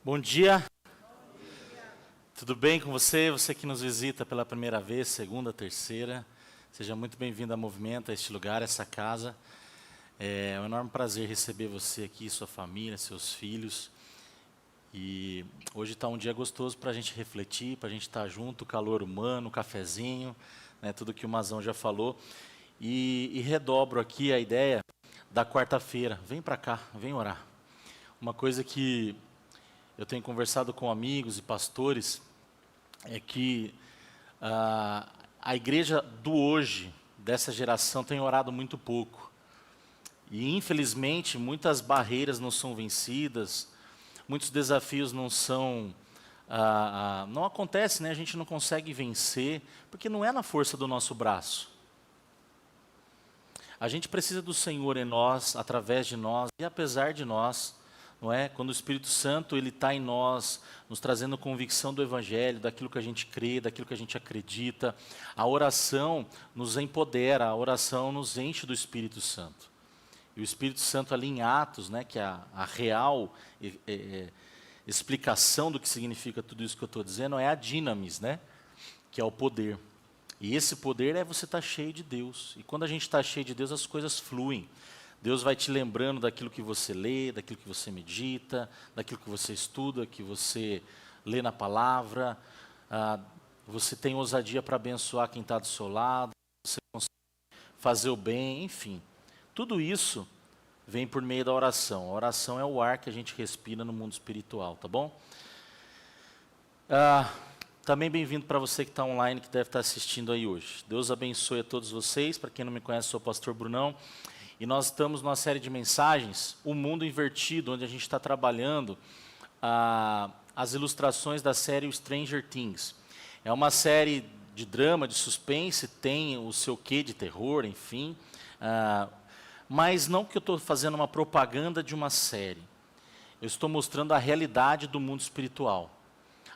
Bom dia, tudo bem com você? Você que nos visita pela primeira vez, segunda, terceira, seja muito bem-vindo ao Movimento, a este lugar, a essa casa. É um enorme prazer receber você aqui, sua família, seus filhos. E hoje está um dia gostoso para a gente refletir, para a gente estar junto, calor humano, cafezinho, né, tudo que o Mazão já falou. E redobro aqui a ideia da quarta-feira. Vem para cá, vem orar. Uma coisa que eu tenho conversado com amigos e pastores é que a igreja do hoje, dessa geração, tem orado muito pouco. E, infelizmente, muitas barreiras não são vencidas, muitos desafios não acontecem, né? A gente não consegue vencer, porque não é na força do nosso braço. A gente precisa do Senhor em nós, através de nós e apesar de nós. Não é? Quando o Espírito Santo ele está em nós, nos trazendo convicção do Evangelho, daquilo que a gente crê, daquilo que a gente acredita, a oração nos empodera, a oração nos enche do Espírito Santo. E o Espírito Santo ali em Atos, né, que é a real explicação do que significa tudo isso que eu estou dizendo, é a dinamis, né, que é o poder. E esse poder é você estar cheio de Deus. E quando a gente está cheio de Deus, as coisas fluem. Deus vai te lembrando daquilo que você lê, daquilo que você medita, daquilo que você estuda, que você lê na palavra. Você tem ousadia para abençoar quem está do seu lado, você consegue fazer o bem, enfim. Tudo isso vem por meio da oração. A oração é o ar que a gente respira no mundo espiritual, tá bom? Também bem-vindo para você que está online, que deve estar assistindo aí hoje. Deus abençoe a todos vocês. Para quem não me conhece, sou o pastor Brunão. E nós estamos numa série de mensagens, O Mundo Invertido, onde a gente está trabalhando as ilustrações da série Stranger Things. É uma série de drama, de suspense, tem o seu quê de terror, enfim. Mas não que eu estou fazendo uma propaganda de uma série. Eu estou mostrando a realidade do mundo espiritual.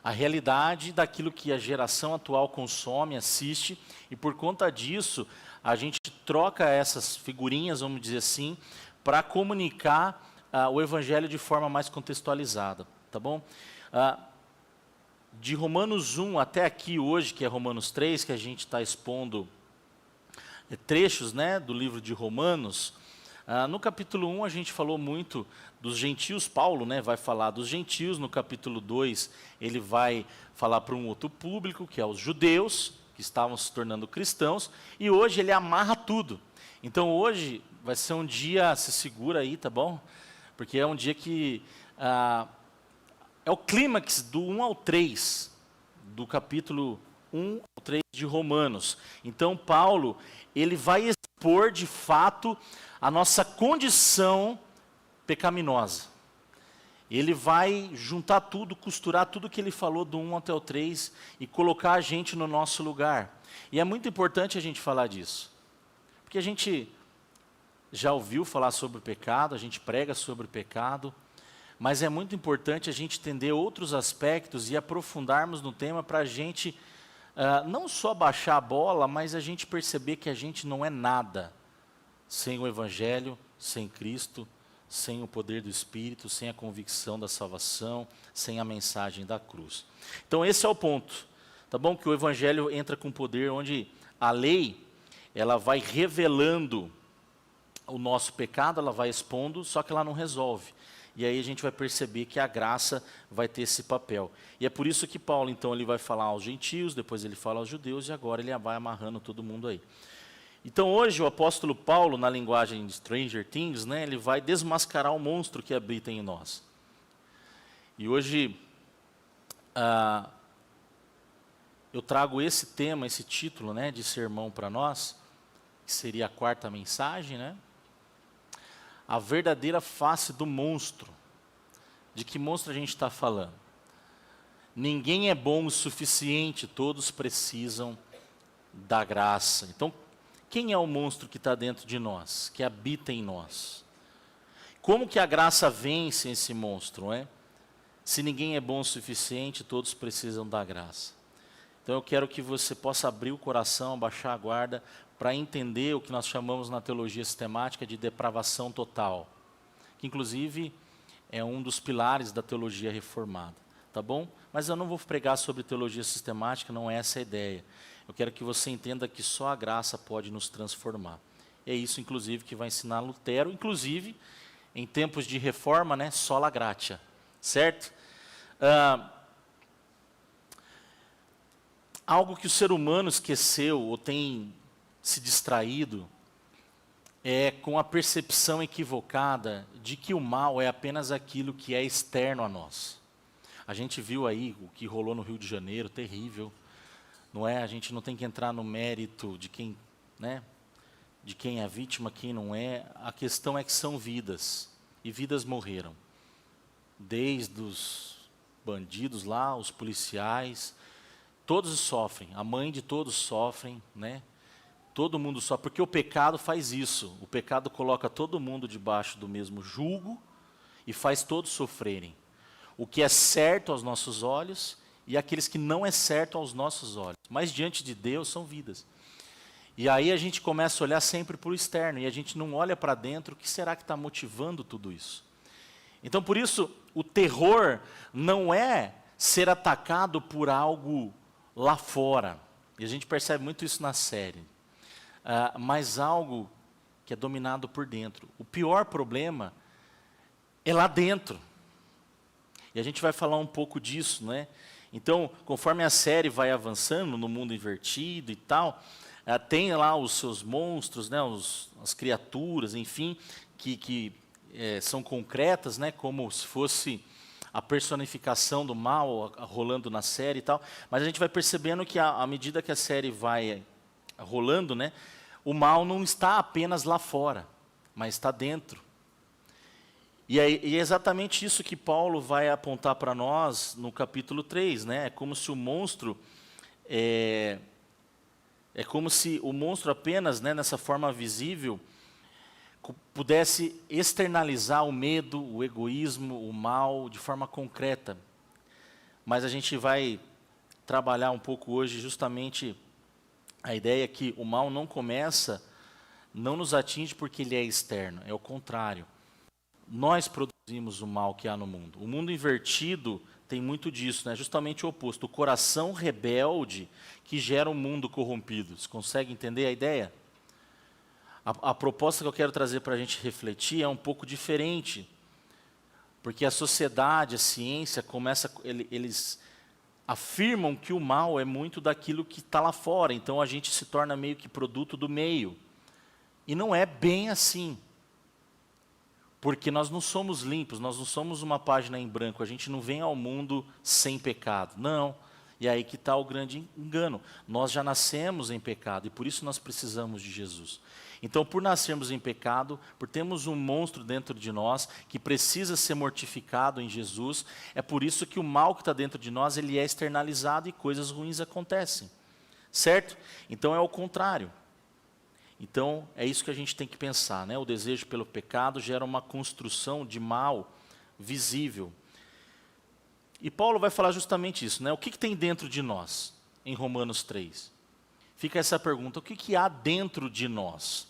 A realidade daquilo que a geração atual consome, assiste, e por conta disso, a gente troca essas figurinhas, vamos dizer assim, para comunicar o Evangelho de forma mais contextualizada, tá bom? De Romanos 1 até aqui hoje, que é Romanos 3, que a gente está expondo trechos, né, do livro de Romanos. No capítulo 1 a gente falou muito dos gentios, Paulo, né, vai falar dos gentios. No capítulo 2 ele vai falar para um outro público, que é os judeus, que estavam se tornando cristãos, e hoje ele amarra tudo. Então hoje vai ser um dia, se segura aí, tá bom? Porque é um dia que é o clímax do 1 ao 3, do capítulo 1 ao 3 de Romanos. Então Paulo, ele vai expor de fato a nossa condição pecaminosa. Ele vai juntar tudo, costurar tudo que ele falou do 1 até o 3 e colocar a gente no nosso lugar. E é muito importante a gente falar disso. Porque a gente já ouviu falar sobre o pecado, a gente prega sobre o pecado, mas é muito importante a gente entender outros aspectos e aprofundarmos no tema para a gente não só baixar a bola, mas a gente perceber que a gente não é nada sem o Evangelho, sem Cristo, sem o poder do Espírito, sem a convicção da salvação, sem a mensagem da cruz. Então esse é o ponto, tá bom? Que o Evangelho entra com poder, onde a lei, ela vai revelando o nosso pecado, ela vai expondo, só que ela não resolve. E aí a gente vai perceber que a graça vai ter esse papel. E é por isso que Paulo, então, ele vai falar aos gentios, depois ele fala aos judeus, e agora ele vai amarrando todo mundo aí. Então hoje o apóstolo Paulo, na linguagem de Stranger Things, né, ele vai desmascarar o monstro que habita em nós. E hoje eu trago esse tema, esse título, né, de sermão para nós, que seria a quarta mensagem, né? A verdadeira face do monstro. De que monstro a gente está falando? Ninguém é bom o suficiente, todos precisam da graça. Então, quem é o monstro que está dentro de nós, que habita em nós? Como que a graça vence esse monstro, não é? Se ninguém é bom o suficiente, todos precisam da graça. Então eu quero que você possa abrir o coração, abaixar a guarda, para entender o que nós chamamos na teologia sistemática de depravação total. Que inclusive é um dos pilares da teologia reformada, tá bom? Mas eu não vou pregar sobre teologia sistemática, não é essa a ideia. Eu quero que você entenda que só a graça pode nos transformar. É isso, inclusive, que vai ensinar Lutero, inclusive, em tempos de reforma, né, sola gratia, certo? Algo que o ser humano esqueceu ou tem se distraído é com a percepção equivocada de que o mal é apenas aquilo que é externo a nós. A gente viu aí o que rolou no Rio de Janeiro, terrível, não é? A gente não tem que entrar no mérito de quem, né, de quem é vítima, quem não é. A questão é que são vidas, e vidas morreram. Desde os bandidos lá, os policiais, todos sofrem, a mãe de todos sofrem, né? Todo mundo sofre, porque o pecado faz isso. O pecado coloca todo mundo debaixo do mesmo jugo e faz todos sofrerem. O que é certo aos nossos olhos e aqueles que não é certo aos nossos olhos. Mas diante de Deus são vidas. E aí a gente começa a olhar sempre para o externo e a gente não olha para dentro. O que será que está motivando tudo isso? Então, por isso, o terror não é ser atacado por algo lá fora. E a gente percebe muito isso na série. Mas algo que é dominado por dentro. O pior problema é lá dentro. E a gente vai falar um pouco disso, né? Então, conforme a série vai avançando no mundo invertido e tal, tem lá os seus monstros, né? As criaturas, enfim, que são concretas, né? Como se fosse a personificação do mal rolando na série e tal. Mas a gente vai percebendo que à medida que a série vai rolando, né? O mal não está apenas lá fora, mas está dentro. E é exatamente isso que Paulo vai apontar para nós no capítulo 3, né? É como se o monstro apenas, né, nessa forma visível, pudesse externalizar o medo, o egoísmo, o mal de forma concreta. Mas a gente vai trabalhar um pouco hoje justamente a ideia é que o mal não nos atinge porque ele é externo, é o contrário. Nós produzimos o mal que há no mundo. O mundo invertido tem muito disso, né? Justamente o oposto. O coração rebelde que gera um mundo corrompido. Você consegue entender a ideia? A proposta que eu quero trazer para a gente refletir é um pouco diferente. Porque a sociedade, a ciência, eles afirmam que o mal é muito daquilo que está lá fora. Então a gente se torna meio que produto do meio. E não é bem assim. Porque nós não somos limpos, nós não somos uma página em branco, a gente não vem ao mundo sem pecado, não. E aí que está o grande engano. Nós já nascemos em pecado e por isso nós precisamos de Jesus. Então, por nascermos em pecado, por termos um monstro dentro de nós que precisa ser mortificado em Jesus, é por isso que o mal que está dentro de nós, ele é externalizado e coisas ruins acontecem. Certo? Então é o contrário. Então, é isso que a gente tem que pensar, né? O desejo pelo pecado gera uma construção de mal visível. E Paulo vai falar justamente isso, né? O que tem dentro de nós, em Romanos 3? Fica essa pergunta, o que há dentro de nós?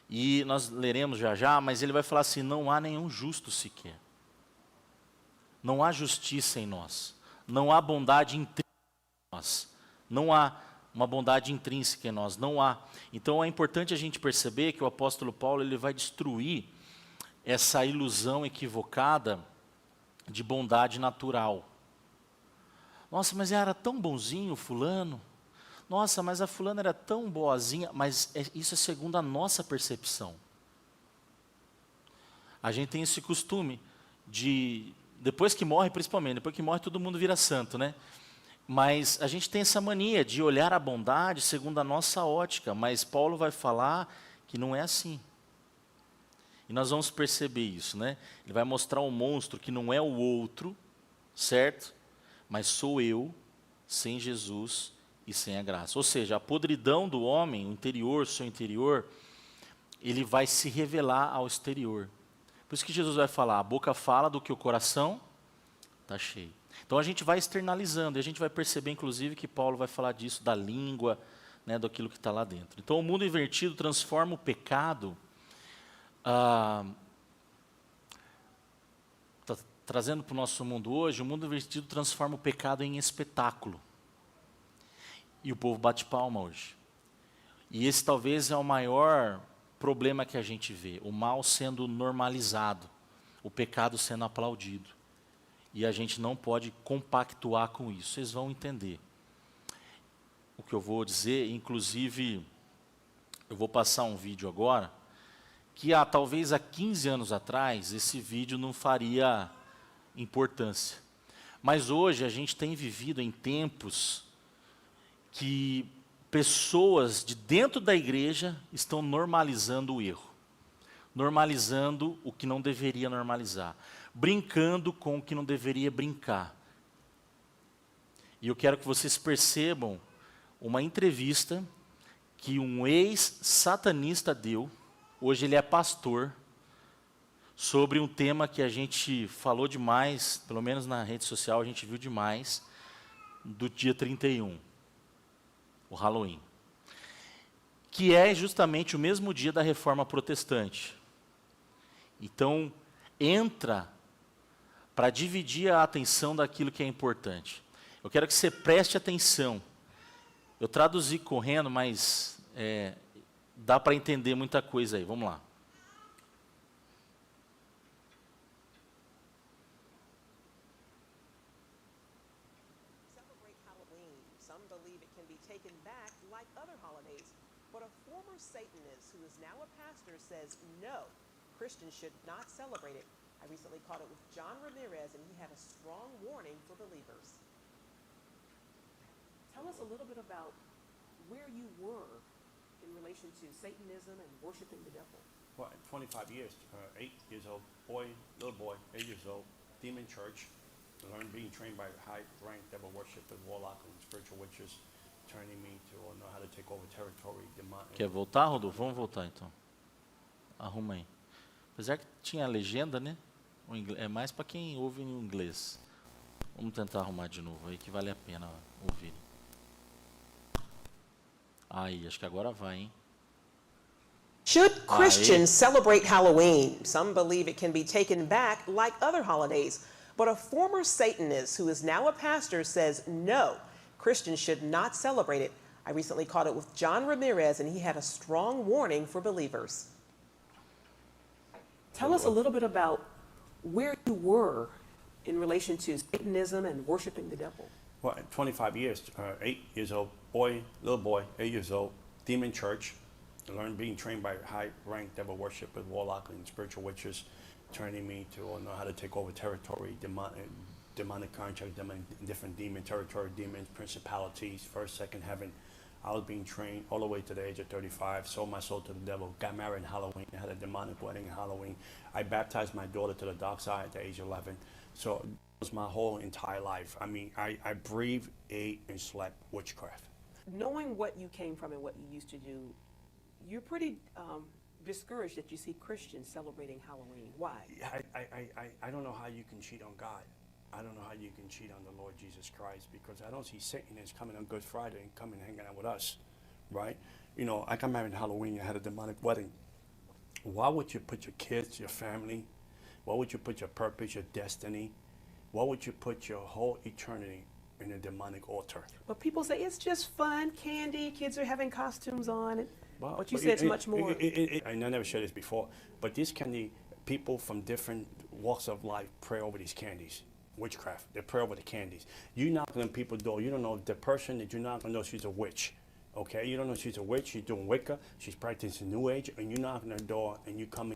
E nós leremos já, mas ele vai falar assim, não há nenhum justo sequer. Não há justiça em nós. Não há bondade intrínseca em nós. Não há uma bondade intrínseca em nós, não há. Então é importante a gente perceber que o apóstolo Paulo ele vai destruir essa ilusão equivocada de bondade natural. Nossa, mas era tão bonzinho o fulano. Nossa, mas a fulana era tão boazinha. Mas isso é segundo a nossa percepção. A gente tem esse costume de, depois que morre principalmente, depois que morre todo mundo vira santo, né? Mas a gente tem essa mania de olhar a bondade segundo a nossa ótica, mas Paulo vai falar que não é assim. E nós vamos perceber isso, né? Ele vai mostrar um monstro que não é o outro, certo? Mas sou eu, sem Jesus e sem a graça. Ou seja, a podridão do homem, o interior, seu interior, ele vai se revelar ao exterior. Por isso que Jesus vai falar, a boca fala do que o coração está cheio. Então a gente vai externalizando, e a gente vai perceber, inclusive, que Paulo vai falar disso, da língua, né, daquilo que está lá dentro. Então o mundo invertido transforma o pecado trazendo para o nosso mundo hoje, o mundo invertido transforma o pecado em espetáculo. E o povo bate palma hoje. E esse talvez é o maior problema que a gente vê, o mal sendo normalizado, o pecado sendo aplaudido. E a gente não pode compactuar com isso. Vocês vão entender o que eu vou dizer. Inclusive, eu vou passar um vídeo agora, que talvez há 15 anos atrás, esse vídeo não faria importância. Mas hoje a gente tem vivido em tempos que pessoas de dentro da igreja estão normalizando o erro. Normalizando o que não deveria normalizar. Brincando com o que não deveria brincar. E eu quero que vocês percebam uma entrevista que um ex-satanista deu, hoje ele é pastor, sobre um tema que a gente falou demais, pelo menos na rede social a gente viu demais, do dia 31, o Halloween. Que é justamente o mesmo dia da Reforma Protestante. Então, entra para dividir a atenção daquilo que é importante. Eu quero que você preste atenção. Eu traduzi correndo, mas dá para entender muita coisa aí. Vamos lá. Celebrate Halloween. Some believe it can be taken back like other holidays, but a former Satanist who is now a pastor says no, Christians should not celebrate it. I recently caught it with John Ramirez, and he had a strong warning for believers. Tell us a little bit about where you were in relation to Satanism and worshiping the devil. Well, 25 years, 8 years old, little boy, 8 years old, demon church, learned being trained by high-ranked devil worshipers, warlock, and spiritual witches, turning me to know how to take over territory. Quer voltar, Rodolfo? Vamos voltar então. Arruma aí. Apesar que tinha a legenda, né? É mais para quem ouve em inglês. Vamos tentar arrumar de novo aí, que vale a pena ouvir. Aí, acho que agora vai, hein? Should Christians celebrate Halloween? Some believe it can be taken back like other holidays, but a former Satanist who is now a pastor says no, Christians should not celebrate it. I recently caught it with John Ramirez, and he had a strong warning for believers. Tell us a little bit about where you were in relation to Satanism and worshiping the devil. Well, 25 years, 8 years old, little boy, 8 years old, demon church, learned being trained by high-ranked devil worshipers, warlock, and spiritual witches, turning me to know how to take over territory, demonic contract, different demon territory, demons, principalities, first, second heaven. I was being trained all the way to the age of 35, sold my soul to the devil, got married in Halloween, had a demonic wedding in Halloween. I baptized my daughter to the dark side at the age of 11. So it was my whole entire life. I mean, I breathed, ate, and slept witchcraft. Knowing what you came from and what you used to do, you're pretty discouraged that you see Christians celebrating Halloween. Why? I don't know how you can cheat on God. I don't know how you can cheat on the Lord Jesus Christ, because I don't see Satan as coming on Good Friday and coming and hanging out with us, right? You know, I got married in Halloween and had a demonic wedding. Why would you put your kids, your family, why would you put your purpose, your destiny, why would you put your whole eternity in a demonic altar? But people say it's just fun, candy, kids are having costumes on. Well, but you say it's much more. I never shared this before, but these candy, people from different walks of life pray over these candies. Witchcraft. They pray over the candies. You knock on people's door. You don't know if the person that you knock on know she's a witch. Okay? You don't know she's a witch. She's doing Wicca. She's practicing New Age. And you knock on her door and you come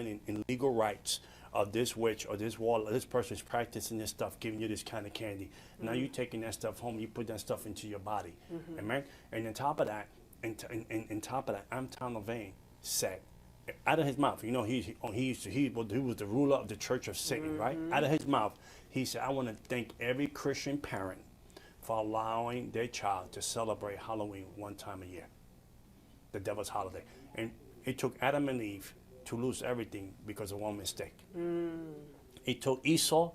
in legal rights of this witch or this wall. This person's practicing this stuff, giving you this kind of candy. Mm-hmm. Now you taking that stuff home. You put that stuff into your body. Mm-hmm. Amen? And on top of that, I'm Tom LaVaine said, out of his mouth, you know, he was the ruler of the Church of Satan, right? Out of his mouth, he said, I want to thank every Christian parent for allowing their child to celebrate Halloween one time a year, the devil's holiday. And it took Adam and Eve to lose everything because of one mistake. It took Esau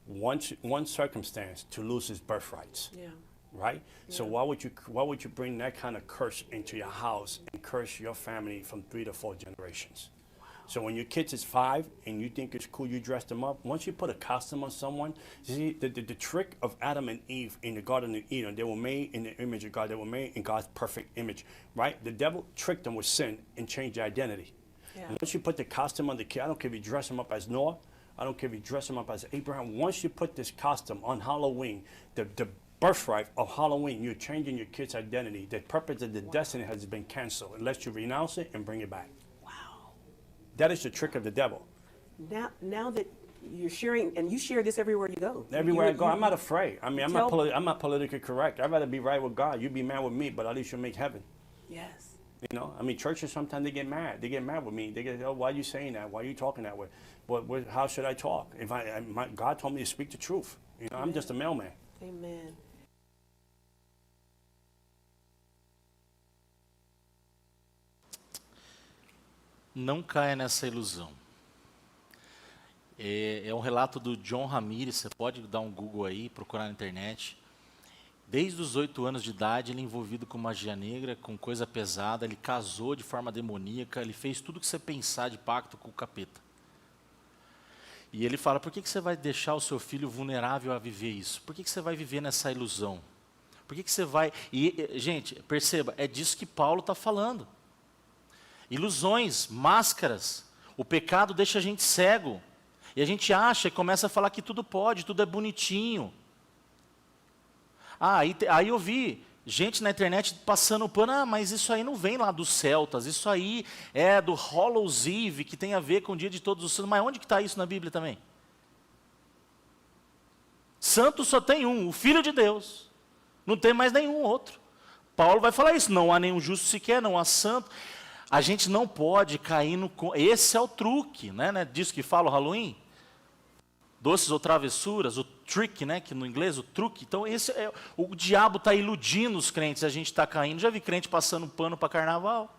one circumstance to lose his birthrights. Yeah. Right? Yeah. So why would you bring that kind of curse into your house and curse your family from 3 to 4 generations? Wow. So when your kids is 5 and you think it's cool, you dress them up. Once you put a costume on someone, see the trick of Adam and Eve in the Garden of Eden, they were made in the image of God. They were made in God's perfect image, right? The devil tricked them with sin and changed their identity. Yeah. Once you put the costume on the kid, I don't care if you dress him up as Noah, I don't care if you dress him up as Abraham. Once you put this costume on Halloween, the birthright of Halloween, you're changing your kid's identity. The purpose of the destiny has been canceled unless you renounce it and bring it back. Wow. That is the trick of the devil. Now that you're sharing, and you share this everywhere you go. Everywhere I go, I'm not afraid. I mean, I'm tell- not politically correct. I'd rather be right with God. You be mad with me, but at least you'll make heaven. Yes. You know, I mean, churches sometimes they get mad. They get mad with me. They get, oh, why are you saying that? Why are you talking that way? How should I talk? If God told me to speak the truth. You know, I'm just a mailman. Amen. Não caia nessa ilusão. É um relato do John Ramirez, você pode dar um Google aí, procurar na internet. Desde os 8 anos de idade, ele é envolvido com magia negra, com coisa pesada, ele casou de forma demoníaca, ele fez tudo que você pensar de pacto com o capeta. E ele fala, por que você vai deixar o seu filho vulnerável a viver isso? Por que você vai viver nessa ilusão? Por que você vai... gente, perceba, é disso que Paulo está falando. Ilusões, máscaras. O pecado deixa a gente cego. E a gente acha e começa a falar que tudo pode, tudo é bonitinho. Aí eu vi gente na internet passando o pano, mas isso aí não vem lá dos celtas, isso aí é do Hallows Eve, que tem a ver com o dia de todos os santos. Mas onde que está isso na Bíblia também? Santo só tem um, o Filho de Deus. Não tem mais nenhum outro. Paulo vai falar isso, não há nenhum justo sequer, não há santo. A gente não pode cair no... Esse é o truque, né? Disso que fala o Halloween. Doces ou travessuras, o trick, né? Que no inglês, o truque. Então, o diabo está iludindo os crentes, a gente está caindo. Já vi crente passando pano para carnaval.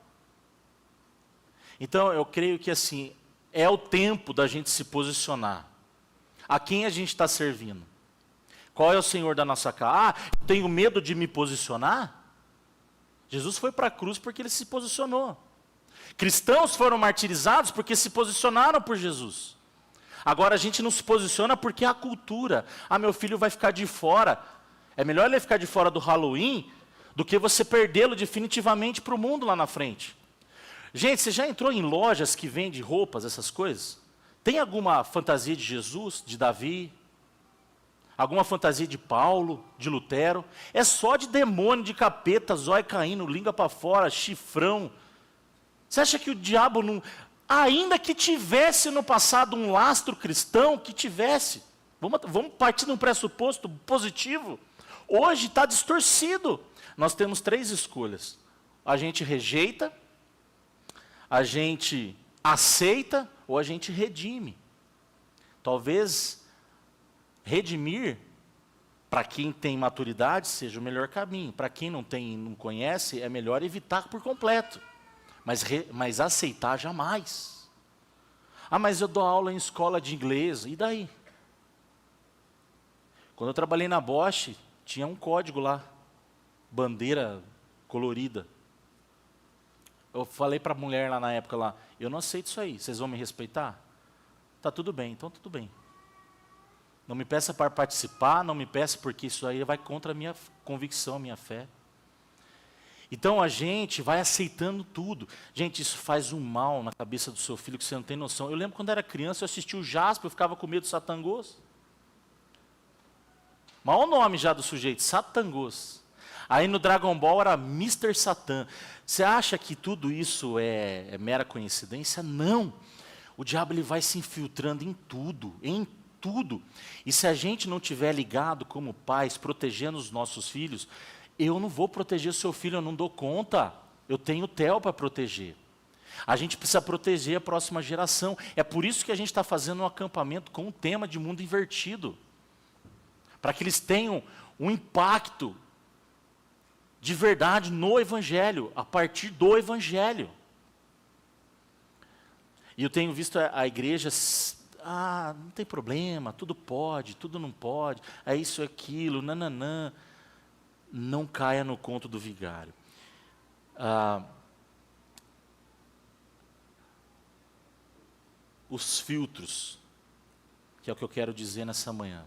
Então, eu creio que assim, é o tempo da gente se posicionar. A quem a gente está servindo? Qual é o Senhor da nossa casa? Eu tenho medo de me posicionar? Jesus foi para a cruz porque ele se posicionou. Cristãos foram martirizados porque se posicionaram por Jesus. Agora a gente não se posiciona porque é a cultura. Meu filho vai ficar de fora. É melhor ele ficar de fora do Halloween do que você perdê-lo definitivamente para o mundo lá na frente. Gente, você já entrou em lojas que vendem roupas, essas coisas? Tem alguma fantasia de Jesus, de Davi? Alguma fantasia de Paulo, de Lutero? É só de demônio, de capeta, zóio caindo, língua para fora, chifrão. Você acha que o diabo não... Ainda que tivesse no passado um lastro cristão, que tivesse. Vamos partir de um pressuposto positivo. Hoje está distorcido. Nós temos 3 escolhas. A gente rejeita, a gente aceita ou a gente redime. Talvez redimir, para quem tem maturidade, seja o melhor caminho. Para quem não tem, não conhece, é melhor evitar por completo. Mas aceitar jamais. Mas eu dou aula em escola de inglês, e daí? Quando eu trabalhei na Bosch, tinha um código lá, bandeira colorida. Eu falei para a mulher lá na época, lá, eu não aceito isso aí, vocês vão me respeitar? Tá tudo bem, então tudo bem. Não me peça para participar, não me peça porque isso aí vai contra a minha convicção, a minha fé. Então a gente vai aceitando tudo. Gente, isso faz um mal na cabeça do seu filho que você não tem noção. Eu lembro quando era criança, eu assistia o Jasper, eu ficava com medo do Satangos. Mas olha o nome já do sujeito, Satangos. Aí no Dragon Ball era Mr. Satan. Você acha que tudo isso é mera coincidência? Não. O diabo ele vai se infiltrando em tudo, em tudo. E se a gente não tiver ligado como pais, protegendo os nossos filhos, eu não vou proteger o seu filho, eu não dou conta. Eu tenho o Theo para proteger. A gente precisa proteger a próxima geração. É por isso que a gente está fazendo um acampamento com um tema de mundo invertido. Para que eles tenham um impacto de verdade no Evangelho, a partir do Evangelho. E eu tenho visto a igreja, não tem problema, tudo pode, tudo não pode, é isso, é aquilo, nananã. Não caia no conto do vigário. os filtros, que é o que eu quero dizer nessa manhã.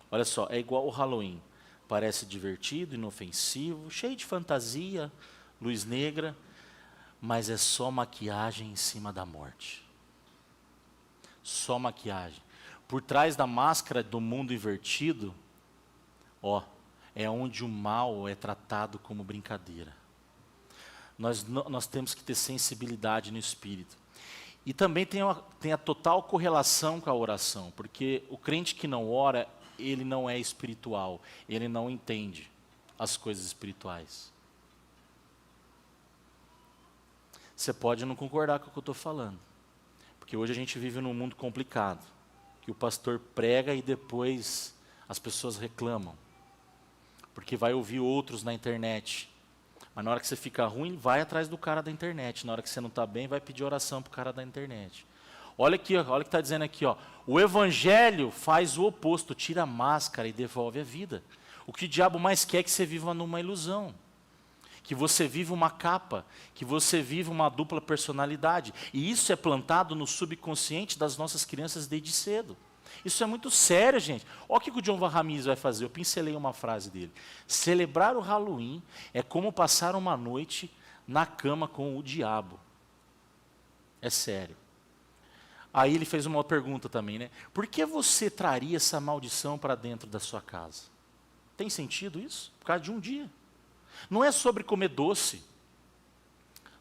Olha só, é igual o Halloween. Parece divertido, inofensivo, cheio de fantasia, luz negra, mas é só maquiagem em cima da morte. Só maquiagem. Por trás da máscara do mundo invertido, é onde o mal é tratado como brincadeira. Nós temos que ter sensibilidade no espírito. E também tem a total correlação com a oração, porque o crente que não ora, ele não é espiritual, ele não entende as coisas espirituais. Você pode não concordar com o que eu estou falando, porque hoje a gente vive num mundo complicado, que o pastor prega e depois as pessoas reclamam, porque vai ouvir outros na internet. Mas na hora que você fica ruim, vai atrás do cara da internet. Na hora que você não está bem, vai pedir oração para o cara da internet. Olha aqui, olha o que está dizendo aqui. O evangelho faz o oposto, tira a máscara e devolve a vida. O que o diabo mais quer é que você viva numa ilusão. Que você viva uma capa, que você viva uma dupla personalidade. E isso é plantado no subconsciente das nossas crianças desde cedo. Isso é muito sério, gente. Olha o que o John Van Ramis vai fazer. Eu pincelei uma frase dele. Celebrar o Halloween é como passar uma noite na cama com o diabo. É sério. Aí ele fez uma pergunta também, né? Por que você traria essa maldição para dentro da sua casa? Tem sentido isso? Por causa de um dia. Não é sobre comer doce.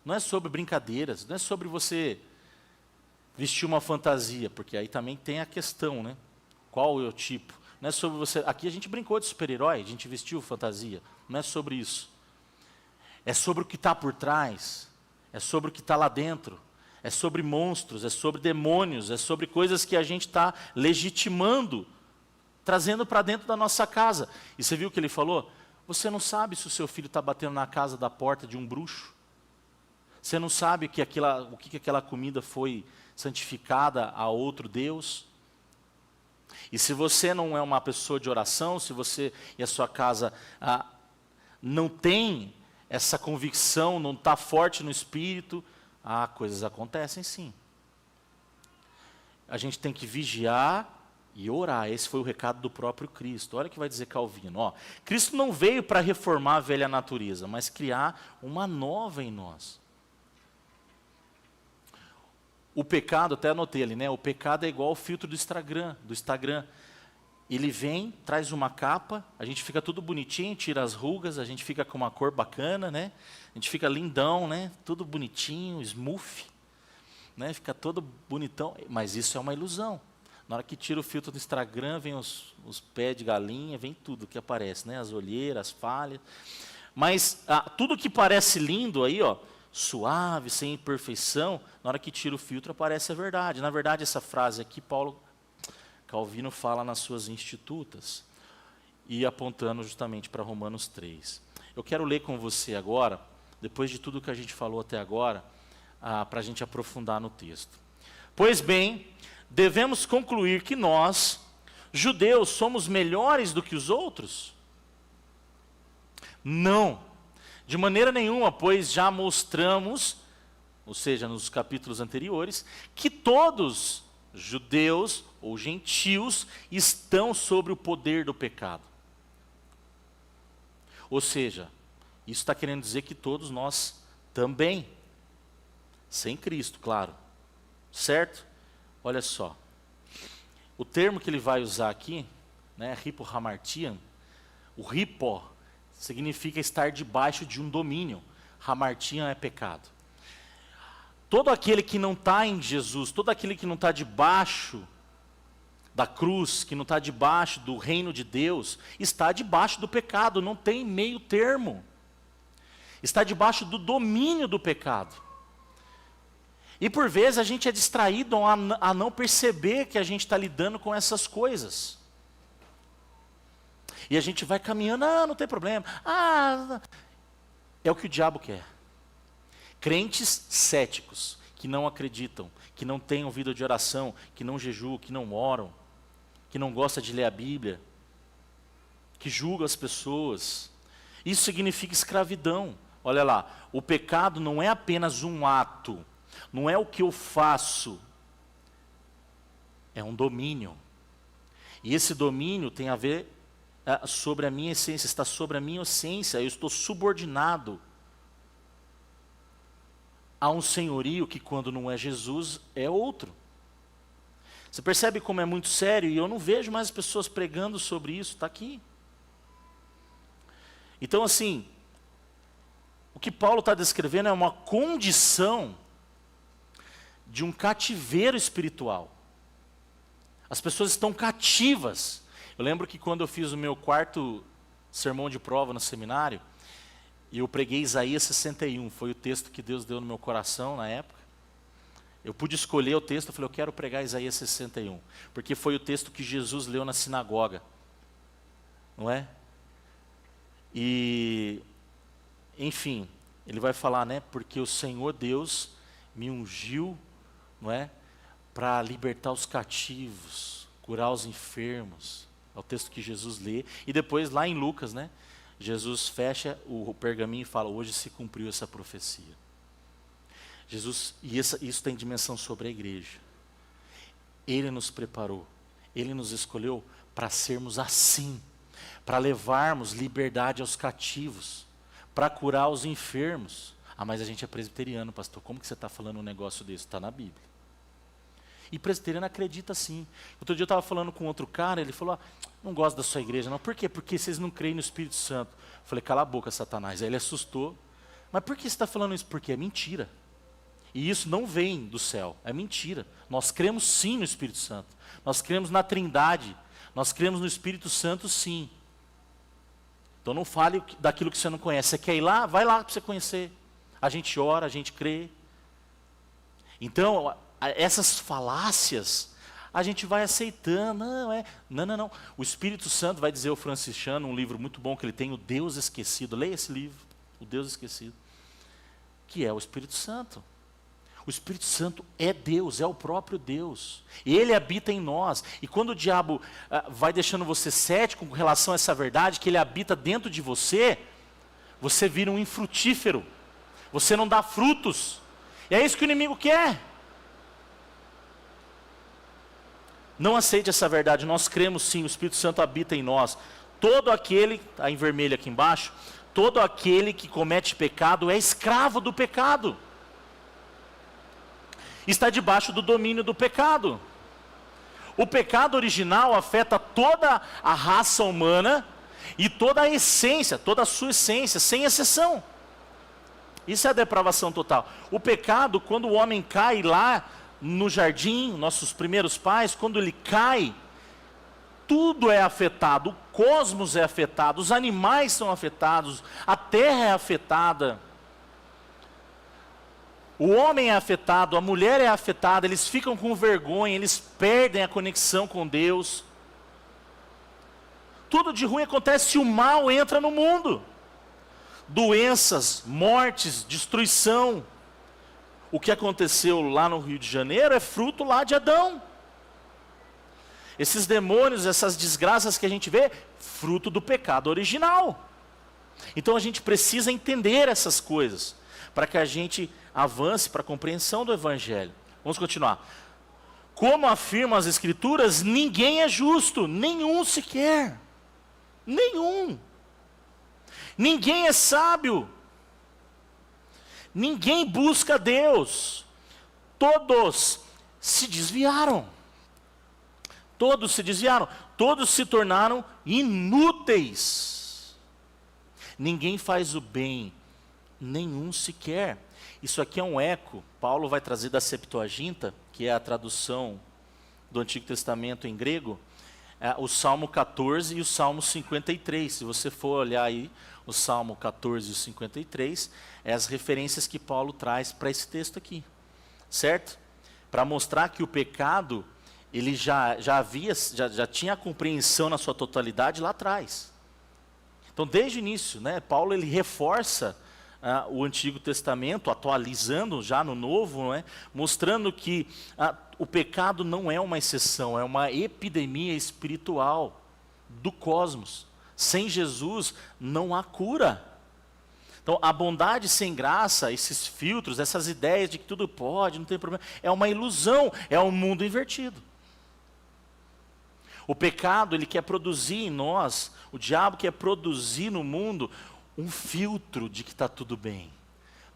Não é sobre brincadeiras. Não é sobre você vestir uma fantasia, porque aí também tem a questão, né? Qual é o tipo? Não é sobre você... Aqui a gente brincou de super-herói, a gente vestiu fantasia. Não é sobre isso. É sobre o que está por trás. É sobre o que está lá dentro. É sobre monstros, é sobre demônios, é sobre coisas que a gente está legitimando, trazendo para dentro da nossa casa. E você viu o que ele falou? Você não sabe se o seu filho está batendo na casa da porta de um bruxo. Você não sabe o que aquela comida foi santificada a outro Deus. E se você não é uma pessoa de oração, se você e a sua casa não tem essa convicção, não está forte no espírito, coisas acontecem sim. A gente tem que vigiar e orar. Esse foi o recado do próprio Cristo. Olha o que vai dizer Calvino. Cristo não veio para reformar a velha natureza, mas criar uma nova em nós. O pecado, até anotei ali, né? O pecado é igual ao filtro do Instagram. Ele vem, traz uma capa, a gente fica tudo bonitinho, tira as rugas, a gente fica com uma cor bacana, né? A gente fica lindão, né? Tudo bonitinho, smooth, né? Fica todo bonitão, mas isso é uma ilusão. Na hora que tira o filtro do Instagram, vem os pés de galinha, vem tudo que aparece, né? As olheiras, as falhas. Mas tudo que parece lindo aí, suave, sem imperfeição, na hora que tira o filtro aparece a verdade. Na verdade, essa frase aqui, Calvino fala nas suas Institutas, e apontando justamente para Romanos 3. Eu quero ler com você agora, depois de tudo que a gente falou até agora, para a gente aprofundar no texto. Pois bem, devemos concluir que nós, judeus, somos melhores do que os outros? Não. De maneira nenhuma, pois já mostramos, ou seja, nos capítulos anteriores, que todos, judeus ou gentios, estão sobre o poder do pecado. Ou seja, isso está querendo dizer que todos nós também, sem Cristo, claro. Certo? Olha só. O termo que ele vai usar aqui, né, hipohamartian, o hipo significa estar debaixo de um domínio. Hamartian é pecado. Todo aquele que não está em Jesus, todo aquele que não está debaixo da cruz, que não está debaixo do reino de Deus, está debaixo do pecado, não tem meio termo. Está debaixo do domínio do pecado. E por vezes a gente é distraído a não perceber que a gente está lidando com essas coisas. E a gente vai caminhando, não tem problema. É o que o diabo quer. Crentes céticos, que não acreditam, que não têm vida de oração, que não jejuam, que não oram, que não gostam de ler a Bíblia, que julgam as pessoas. Isso significa escravidão. Olha lá, o pecado não é apenas um ato, não é o que eu faço, é um domínio. E esse domínio tem a ver sobre a minha essência, está sobre a minha essência. Eu estou subordinado a um senhorio que, quando não é Jesus, é outro. Você percebe como é muito sério? E eu não vejo mais pessoas pregando sobre isso, está aqui. Então, assim, o que Paulo está descrevendo é uma condição de um cativeiro espiritual. As pessoas estão cativas. Eu lembro que quando eu fiz o meu 4º sermão de prova no seminário, eu preguei Isaías 61, foi o texto que Deus deu no meu coração na época. Eu pude escolher o texto, eu falei, eu quero pregar Isaías 61, porque foi o texto que Jesus leu na sinagoga, não é? E, enfim, ele vai falar, né, porque o Senhor Deus me ungiu, não é, para libertar os cativos, curar os enfermos. É o texto que Jesus lê. E depois, lá em Lucas, né, Jesus fecha o pergaminho e fala, hoje se cumpriu essa profecia. Jesus, e isso tem dimensão sobre a igreja. Ele nos preparou, Ele nos escolheu para sermos assim, para levarmos liberdade aos cativos, para curar os enfermos. Ah, mas a gente é presbiteriano, pastor, como que você está falando um negócio desse? Está na Bíblia. E presbiteriano acredita sim. Outro dia eu estava falando com outro cara, ele falou, não gosto da sua igreja não. Por quê? Porque vocês não creem no Espírito Santo. Eu falei, cala a boca, Satanás. Aí ele assustou. Mas por que você está falando isso? Porque é mentira. E isso não vem do céu, é mentira. Nós cremos sim no Espírito Santo. Nós cremos na Trindade. Nós cremos no Espírito Santo sim. Então não fale daquilo que você não conhece. Você quer ir lá? Vai lá para você conhecer. A gente ora, a gente crê. Então, essas falácias, a gente vai aceitando. Não. O Espírito Santo vai dizer ao Franciscano, um livro muito bom que ele tem, O Deus Esquecido. Leia esse livro, O Deus Esquecido. Que é o Espírito Santo. O Espírito Santo é Deus, é o próprio Deus. E Ele habita em nós. E quando o diabo vai deixando você cético com relação a essa verdade, que Ele habita dentro de você, você vira um infrutífero. Você não dá frutos. E é isso que o inimigo quer. Não aceite essa verdade. Nós cremos sim, o Espírito Santo habita em nós. Todo aquele, está em vermelho aqui embaixo, todo aquele que comete pecado é escravo do pecado. Está debaixo do domínio do pecado. O pecado original afeta toda a raça humana e toda a essência, toda a sua essência, sem exceção. Isso é a depravação total. O pecado, quando o homem cai lá no jardim, nossos primeiros pais, quando ele cai, tudo é afetado, o cosmos é afetado, os animais são afetados, a terra é afetada. O homem é afetado, a mulher é afetada, eles ficam com vergonha, eles perdem a conexão com Deus. Tudo de ruim acontece se o mal entra no mundo. Doenças, mortes, destruição. O que aconteceu lá no Rio de Janeiro é fruto lá de Adão. Esses demônios, essas desgraças que a gente vê, fruto do pecado original. Então a gente precisa entender essas coisas, para que a gente avance para a compreensão do Evangelho. Vamos continuar. Como afirmam as Escrituras, ninguém é justo, nenhum sequer. Nenhum. Ninguém é sábio. Ninguém busca Deus. Todos se desviaram. Todos se desviaram. Todos se tornaram inúteis. Ninguém faz o bem, nenhum sequer. Isso aqui é um eco. Paulo vai trazer da Septuaginta, que é a tradução do Antigo Testamento em grego, o Salmo 14 e o Salmo 53. Se você for olhar aí o Salmo 14 e o 53, é as referências que Paulo traz para esse texto aqui, certo? Para mostrar que o pecado, ele já tinha a compreensão na sua totalidade lá atrás. Então, desde o início, né, Paulo ele reforça o Antigo Testamento, atualizando já no Novo, não é? Mostrando que o pecado não é uma exceção, é uma epidemia espiritual do cosmos. Sem Jesus não há cura. Então, a bondade sem graça, esses filtros, essas ideias de que tudo pode, não tem problema, é uma ilusão, é um mundo invertido. O pecado, ele quer produzir em nós, o diabo quer produzir no mundo um filtro de que está tudo bem,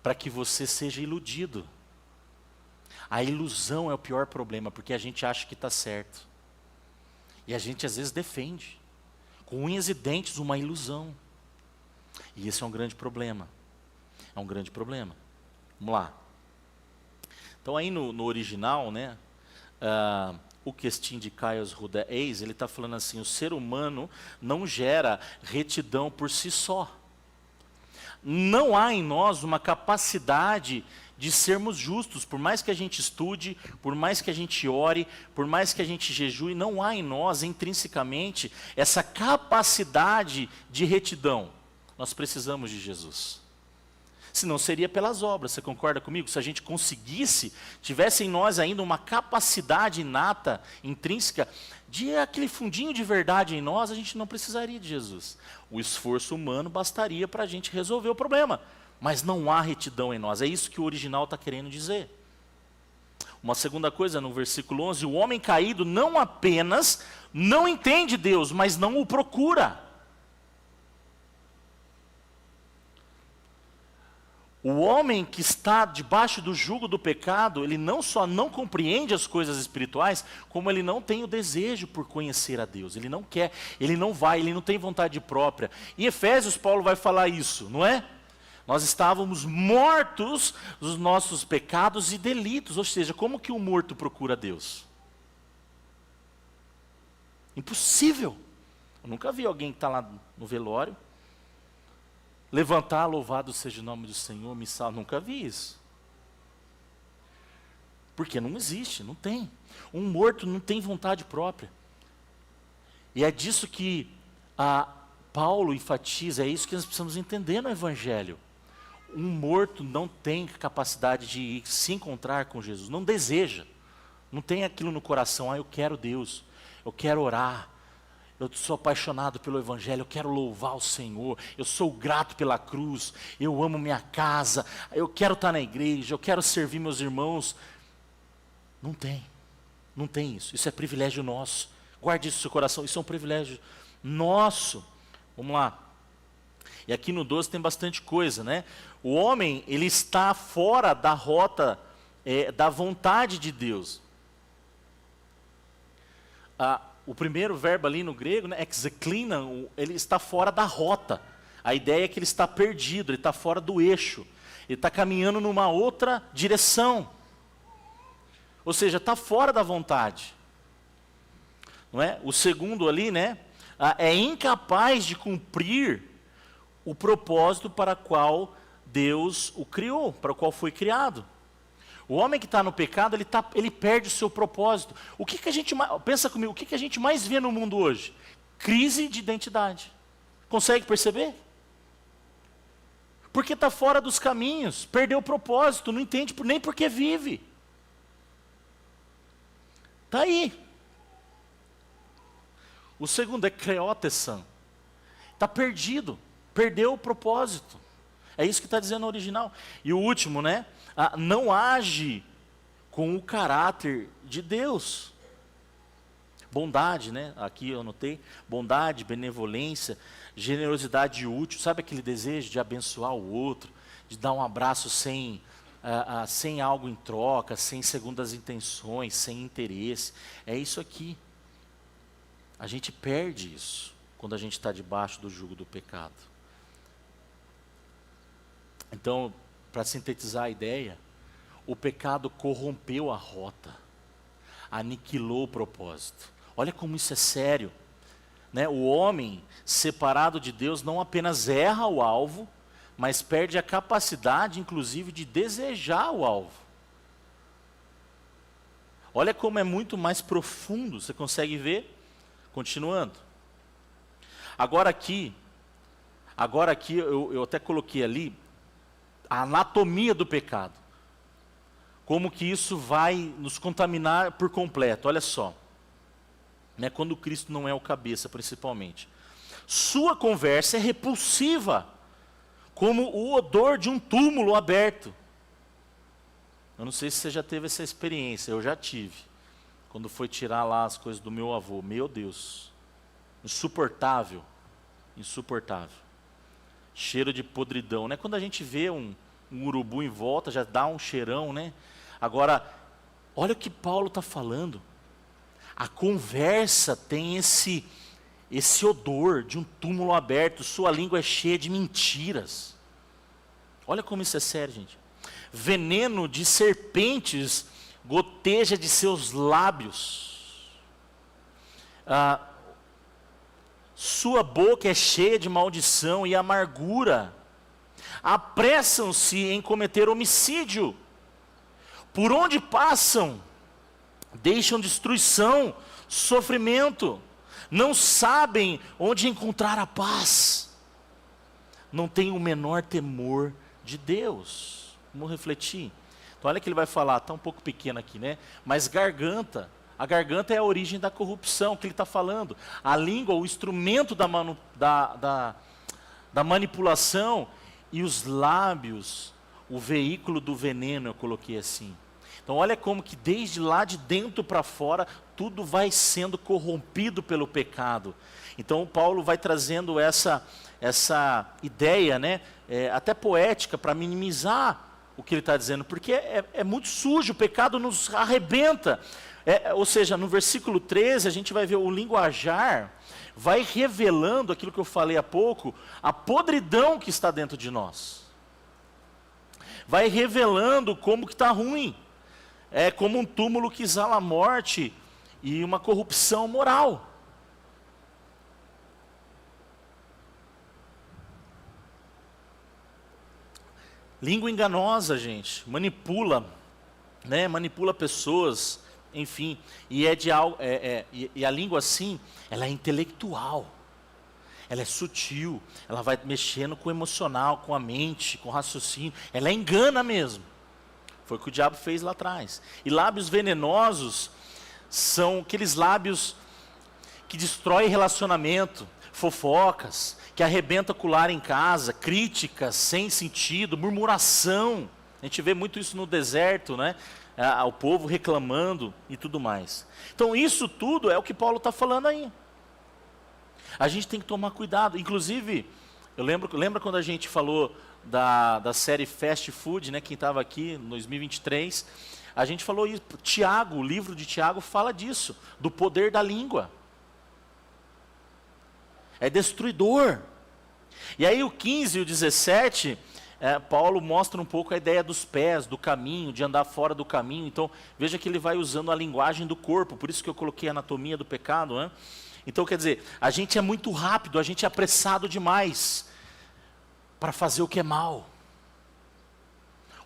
para que você seja iludido. A ilusão é o pior problema, porque a gente acha que está certo. E a gente às vezes defende, com unhas e dentes, uma ilusão. E esse é um grande problema. É um grande problema. Vamos lá. Então aí no original, né, o Questim de Caius Ruda Eis, ele está falando assim, o ser humano não gera retidão por si só. Não há em nós uma capacidade de sermos justos, por mais que a gente estude, por mais que a gente ore, por mais que a gente jejue, não há em nós intrinsecamente essa capacidade de retidão. Nós precisamos de Jesus. Senão seria pelas obras, você concorda comigo? Se a gente conseguisse, tivesse em nós ainda uma capacidade inata, intrínseca, de aquele fundinho de verdade em nós, a gente não precisaria de Jesus. O esforço humano bastaria para a gente resolver o problema. Mas não há retidão em nós, é isso que o original está querendo dizer. Uma segunda coisa, no versículo 11, o homem caído não apenas não entende Deus, mas não o procura. O homem que está debaixo do jugo do pecado, ele não só não compreende as coisas espirituais, como ele não tem o desejo por conhecer a Deus. Ele não quer, ele não vai, ele não tem vontade própria. Em Efésios, Paulo vai falar isso, não é? Nós estávamos mortos dos nossos pecados e delitos. Ou seja, como que o morto procura Deus? Impossível. Eu nunca vi alguém que está lá no velório levantar, louvado seja o nome do Senhor, me salve. Nunca vi isso. Porque não existe, não tem. Um morto não tem vontade própria. E é disso que Paulo enfatiza, é isso que nós precisamos entender no Evangelho. Um morto não tem capacidade de se encontrar com Jesus, não deseja, não tem aquilo no coração, eu quero Deus, eu quero orar, eu sou apaixonado pelo Evangelho, eu quero louvar o Senhor, eu sou grato pela cruz, eu amo minha casa, eu quero estar na igreja, eu quero servir meus irmãos. Não tem isso é privilégio nosso, guarde isso no seu coração, isso é um privilégio nosso. Vamos lá. E aqui no 12 tem bastante coisa, né? O homem, ele está fora da rota da vontade de Deus. O primeiro verbo ali no grego, né, exeklinan, ele está fora da rota. A ideia é que ele está perdido, ele está fora do eixo. Ele está caminhando numa outra direção. Ou seja, está fora da vontade. Não é? O segundo ali, né, é incapaz de cumprir o propósito para o qual Deus o criou, para o qual foi criado. O homem que está no pecado, ele perde o seu propósito. O que a gente pensa comigo, o que a gente mais vê no mundo hoje? Crise de identidade. Consegue perceber? Porque está fora dos caminhos, perdeu o propósito, não entende nem porque vive. Está aí. O segundo é kreotesan. Está perdido. Perdeu o propósito. É isso que está dizendo no original. E o último, né? Não age com o caráter de Deus. Bondade, né? Aqui eu anotei. Bondade, benevolência, generosidade útil. Sabe aquele desejo de abençoar o outro, de dar um abraço sem algo em troca, sem segundas intenções, sem interesse. É isso aqui. A gente perde isso quando a gente está debaixo do jugo do pecado. Então, para sintetizar a ideia, o pecado corrompeu a rota, aniquilou o propósito. Olha como isso é sério, né? O homem separado de Deus não apenas erra o alvo, mas perde a capacidade, inclusive, de desejar o alvo. Olha como é muito mais profundo, você consegue ver? Continuando. Agora aqui eu até coloquei ali, a anatomia do pecado. Como que isso vai nos contaminar por completo. Olha só. Né, quando Cristo não é o cabeça, principalmente. Sua conversa é repulsiva. Como o odor de um túmulo aberto. Eu não sei se você já teve essa experiência, eu já tive. quando foi tirar lá as coisas do meu avô. Meu Deus, insuportável, insuportável. Cheiro de podridão, né? Quando a gente vê um urubu em volta, já dá um cheirão, né? Agora, olha o que Paulo está falando. A conversa tem esse odor de um túmulo aberto, sua língua é cheia de mentiras. Olha como isso é sério, gente. Veneno de serpentes goteja de seus lábios. Sua boca é cheia de maldição e amargura. Apressam-se em cometer homicídio. Por onde passam, deixam destruição, sofrimento. Não sabem onde encontrar a paz. Não têm o menor temor de Deus. Vamos refletir. Então olha que ele vai falar, está um pouco pequeno aqui, né? Mas garganta, a garganta é a origem da corrupção, que ele está falando. A língua, o instrumento da manipulação, e os lábios, o veículo do veneno, eu coloquei assim. Então olha como que desde lá de dentro para fora, tudo vai sendo corrompido pelo pecado. Então Paulo vai trazendo essa ideia, né, até poética, para minimizar o que ele está dizendo, porque é muito sujo, o pecado nos arrebenta. Ou seja, no versículo 13, a gente vai ver o linguajar, vai revelando aquilo que eu falei há pouco, a podridão que está dentro de nós. Vai revelando como que está ruim. É como um túmulo que exala a morte e uma corrupção moral. Língua enganosa, gente, manipula, né? Manipula pessoas, enfim, e e a língua assim, ela é intelectual, ela é sutil, ela vai mexendo com o emocional, com a mente, com o raciocínio, ela engana mesmo. Foi o que o diabo fez lá atrás. E lábios venenosos são aqueles lábios que destroem relacionamento, fofocas, que arrebenta com o lar em casa, críticas sem sentido, murmuração. A gente vê muito isso no deserto, né? O povo reclamando e tudo mais. Então isso tudo é o que Paulo está falando aí. A gente tem que tomar cuidado. Inclusive, lembra quando a gente falou da série Fast Food, né? Quem estava aqui em 2023, a gente falou isso. Tiago, o livro de Tiago fala disso, do poder da língua. É destruidor. E aí o 15 e o 17, Paulo mostra um pouco a ideia dos pés, do caminho, de andar fora do caminho. Então, veja que ele vai usando a linguagem do corpo, por isso que eu coloquei a anatomia do pecado, né? Então, quer dizer, a gente é muito rápido, a gente é apressado demais para fazer o que é mal.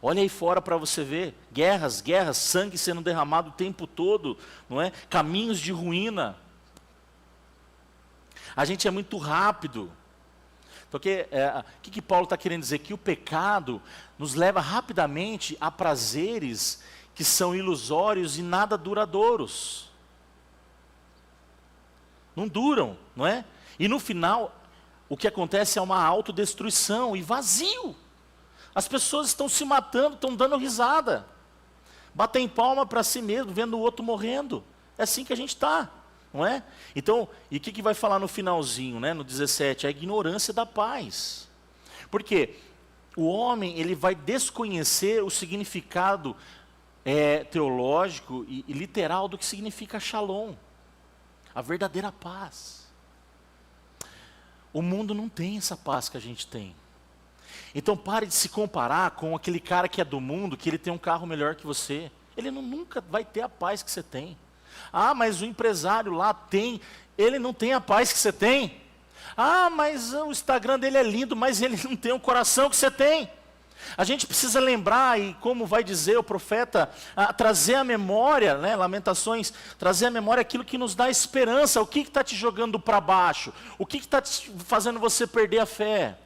Olha aí fora para você ver, guerras, sangue sendo derramado o tempo todo, não é? Caminhos de ruína. A gente é muito rápido. Porque o que Paulo está querendo dizer? Que o pecado nos leva rapidamente a prazeres que são ilusórios e nada duradouros. Não duram, não é? E no final, o que acontece é uma autodestruição e vazio. As pessoas estão se matando, estão dando risada. Batem palma para si mesmo, vendo o outro morrendo. É assim que a gente está. Não é? Então, e o que vai falar no finalzinho, né, no 17? A ignorância da paz. Por quê? O homem, ele vai desconhecer o significado teológico e literal do que significa shalom. A verdadeira paz. O mundo não tem essa paz que a gente tem. Então pare de se comparar com aquele cara que é do mundo, que ele tem um carro melhor que você. Ele nunca vai ter a paz que você tem. Ah, mas o empresário lá tem, ele não tem a paz que você tem. Ah, mas o Instagram dele é lindo, mas ele não tem o coração que você tem. A gente precisa lembrar, e como vai dizer o profeta, trazer à memória, né, Lamentações, trazer à memória aquilo que nos dá esperança. O que está te jogando para baixo? O que está fazendo você perder a fé?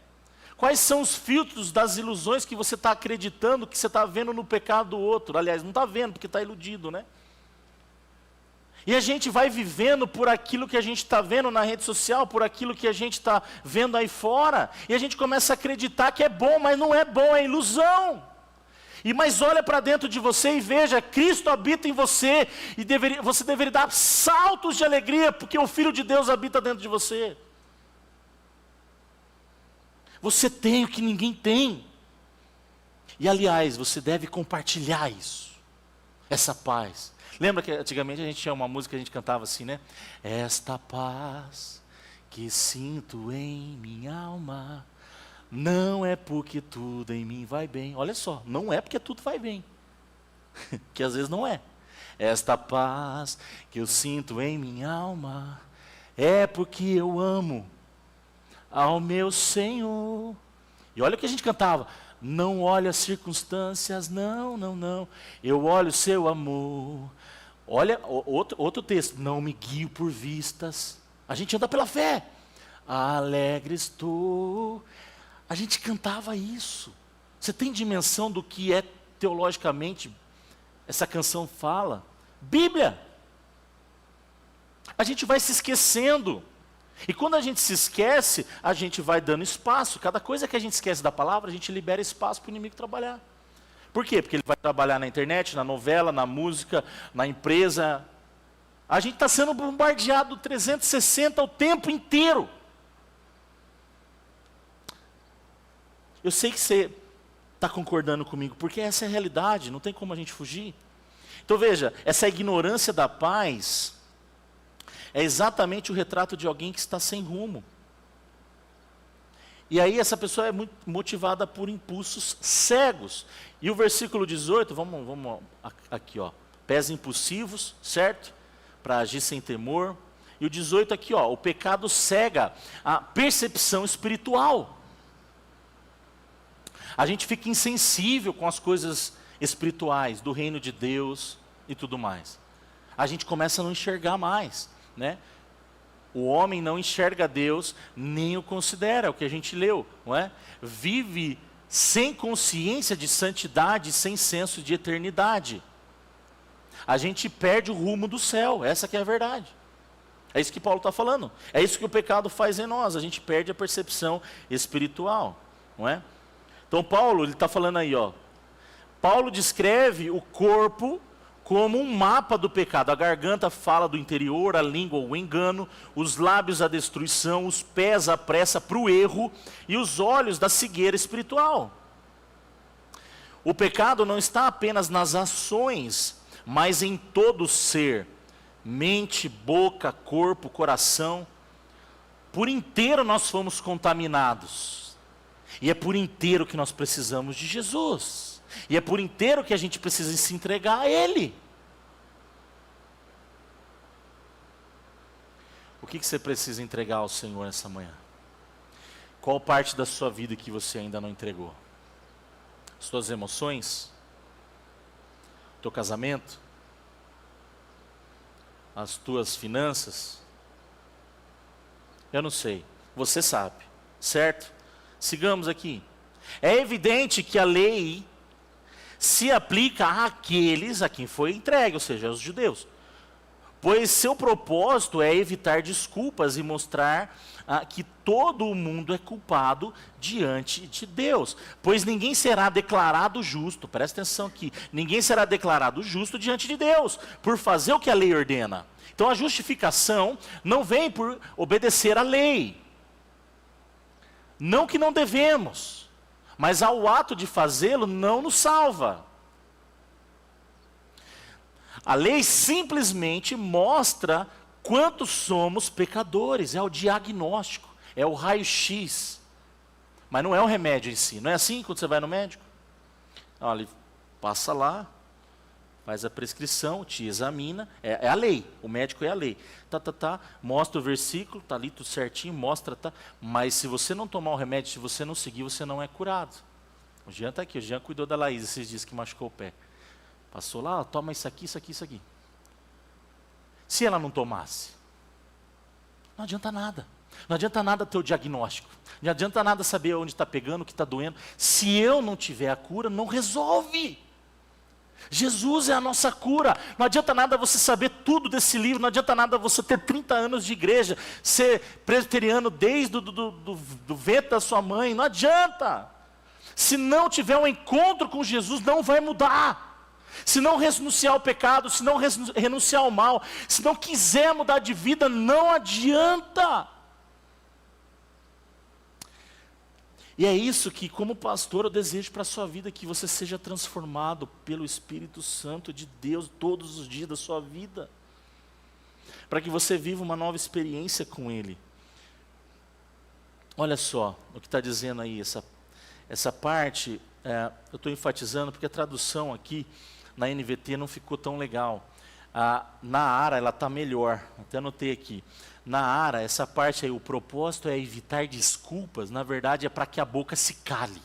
Quais são os filtros das ilusões que você está acreditando, que você está vendo no pecado do outro? Aliás, não está vendo, porque está iludido, né? E a gente vai vivendo por aquilo que a gente está vendo na rede social, por aquilo que a gente está vendo aí fora, e a gente começa a acreditar que é bom, mas não é bom, é ilusão. E mas olha para dentro de você e veja, Cristo habita em você, e você deveria dar saltos de alegria, porque o Filho de Deus habita dentro de você. Você tem o que ninguém tem. E aliás, você deve compartilhar isso, essa paz. Lembra que antigamente a gente tinha uma música que a gente cantava assim, né? Esta paz que sinto em minha alma, não é porque tudo em mim vai bem. Olha só, não é porque tudo vai bem. Que às vezes não é. Esta paz que eu sinto em minha alma, é porque eu amo ao meu Senhor. E olha o que a gente cantava. Não olho as circunstâncias, não, não, não. Eu olho o seu amor. Olha, outro texto. Não me guio por vistas. A gente anda pela fé. Alegre estou. A gente cantava isso. Você tem dimensão do que é teologicamente essa canção fala? Bíblia. A gente vai se esquecendo. E quando a gente se esquece, a gente vai dando espaço. Cada coisa que a gente esquece da palavra, a gente libera espaço para o inimigo trabalhar. Por quê? Porque ele vai trabalhar na internet, na novela, na música, na empresa. A gente está sendo bombardeado 360 o tempo inteiro. Eu sei que você está concordando comigo, porque essa é a realidade, não tem como a gente fugir. Então veja, essa ignorância da paz é exatamente o retrato de alguém que está sem rumo. E aí essa pessoa é muito motivada por impulsos cegos. E o versículo 18, vamos aqui, ó. Pés impulsivos, certo? Para agir sem temor. E o 18 aqui, ó. O pecado cega a percepção espiritual. A gente fica insensível com as coisas espirituais, do reino de Deus e tudo mais. A gente começa a não enxergar mais, né? O homem não enxerga Deus, nem o considera, é o que a gente leu, não é? Vive sem consciência de santidade, sem senso de eternidade. A gente perde o rumo do céu, essa que é a verdade. É isso que Paulo está falando. É isso que o pecado faz em nós, a gente perde a percepção espiritual, não é? Então Paulo, ele está falando aí, ó. Paulo descreve o corpo como um mapa do pecado. A garganta fala do interior, a língua o engano, os lábios a destruição, os pés a pressa para o erro e os olhos da cegueira espiritual. O pecado não está apenas nas ações, mas em todo o ser. Mente, boca, corpo, coração. Por inteiro nós fomos contaminados. E é por inteiro que nós precisamos de Jesus. E é por inteiro que a gente precisa se entregar a Ele. O que você precisa entregar ao Senhor nessa manhã? Qual parte da sua vida que você ainda não entregou? As suas emoções? O teu casamento? As tuas finanças? Eu não sei. Você sabe, certo? Sigamos aqui. É evidente que a lei se aplica àqueles a quem foi entregue, ou seja, aos judeus. Pois seu propósito é evitar desculpas e mostrar que todo o mundo é culpado diante de Deus. Pois ninguém será declarado justo, presta atenção aqui, ninguém será declarado justo diante de Deus, por fazer o que a lei ordena. Então a justificação não vem por obedecer à lei. Não que não devemos, mas ao ato de fazê-lo não nos salva. A lei simplesmente mostra quanto somos pecadores, é o diagnóstico, é o raio-x. Mas não é o remédio em si, não é assim quando você vai no médico? Olha, ele passa lá, faz a prescrição, te examina, é a lei, o médico é a lei. Mostra o versículo, está ali tudo certinho, mostra, mas se você não tomar o remédio, se você não seguir, você não é curado. O Jean está aqui, o Jean cuidou da Laís esses dias que machucou o pé. Passou lá, toma isso aqui, isso aqui, isso aqui. Se ela não tomasse, não adianta nada. Não adianta nada ter o diagnóstico. Não adianta nada saber onde está pegando, o que está doendo. Se eu não tiver a cura, não resolve. Jesus é a nossa cura. Não adianta nada você saber tudo desse livro, não adianta nada você ter 30 anos de igreja, ser presbiteriano desde do ventre da sua mãe, não adianta. Se não tiver um encontro com Jesus, não vai mudar. Se não renunciar ao pecado, se não renunciar ao mal, se não quiser mudar de vida, não adianta. E é isso que, como pastor, eu desejo para a sua vida, que você seja transformado pelo Espírito Santo de Deus todos os dias da sua vida. Para que você viva uma nova experiência com Ele. Olha só o que está dizendo aí, essa parte, eu estou enfatizando porque a tradução aqui na NVT não ficou tão legal. Na ARA ela está melhor, até anotei aqui. Na ARA, essa parte aí, o propósito é evitar desculpas, na verdade é para que a boca se cale.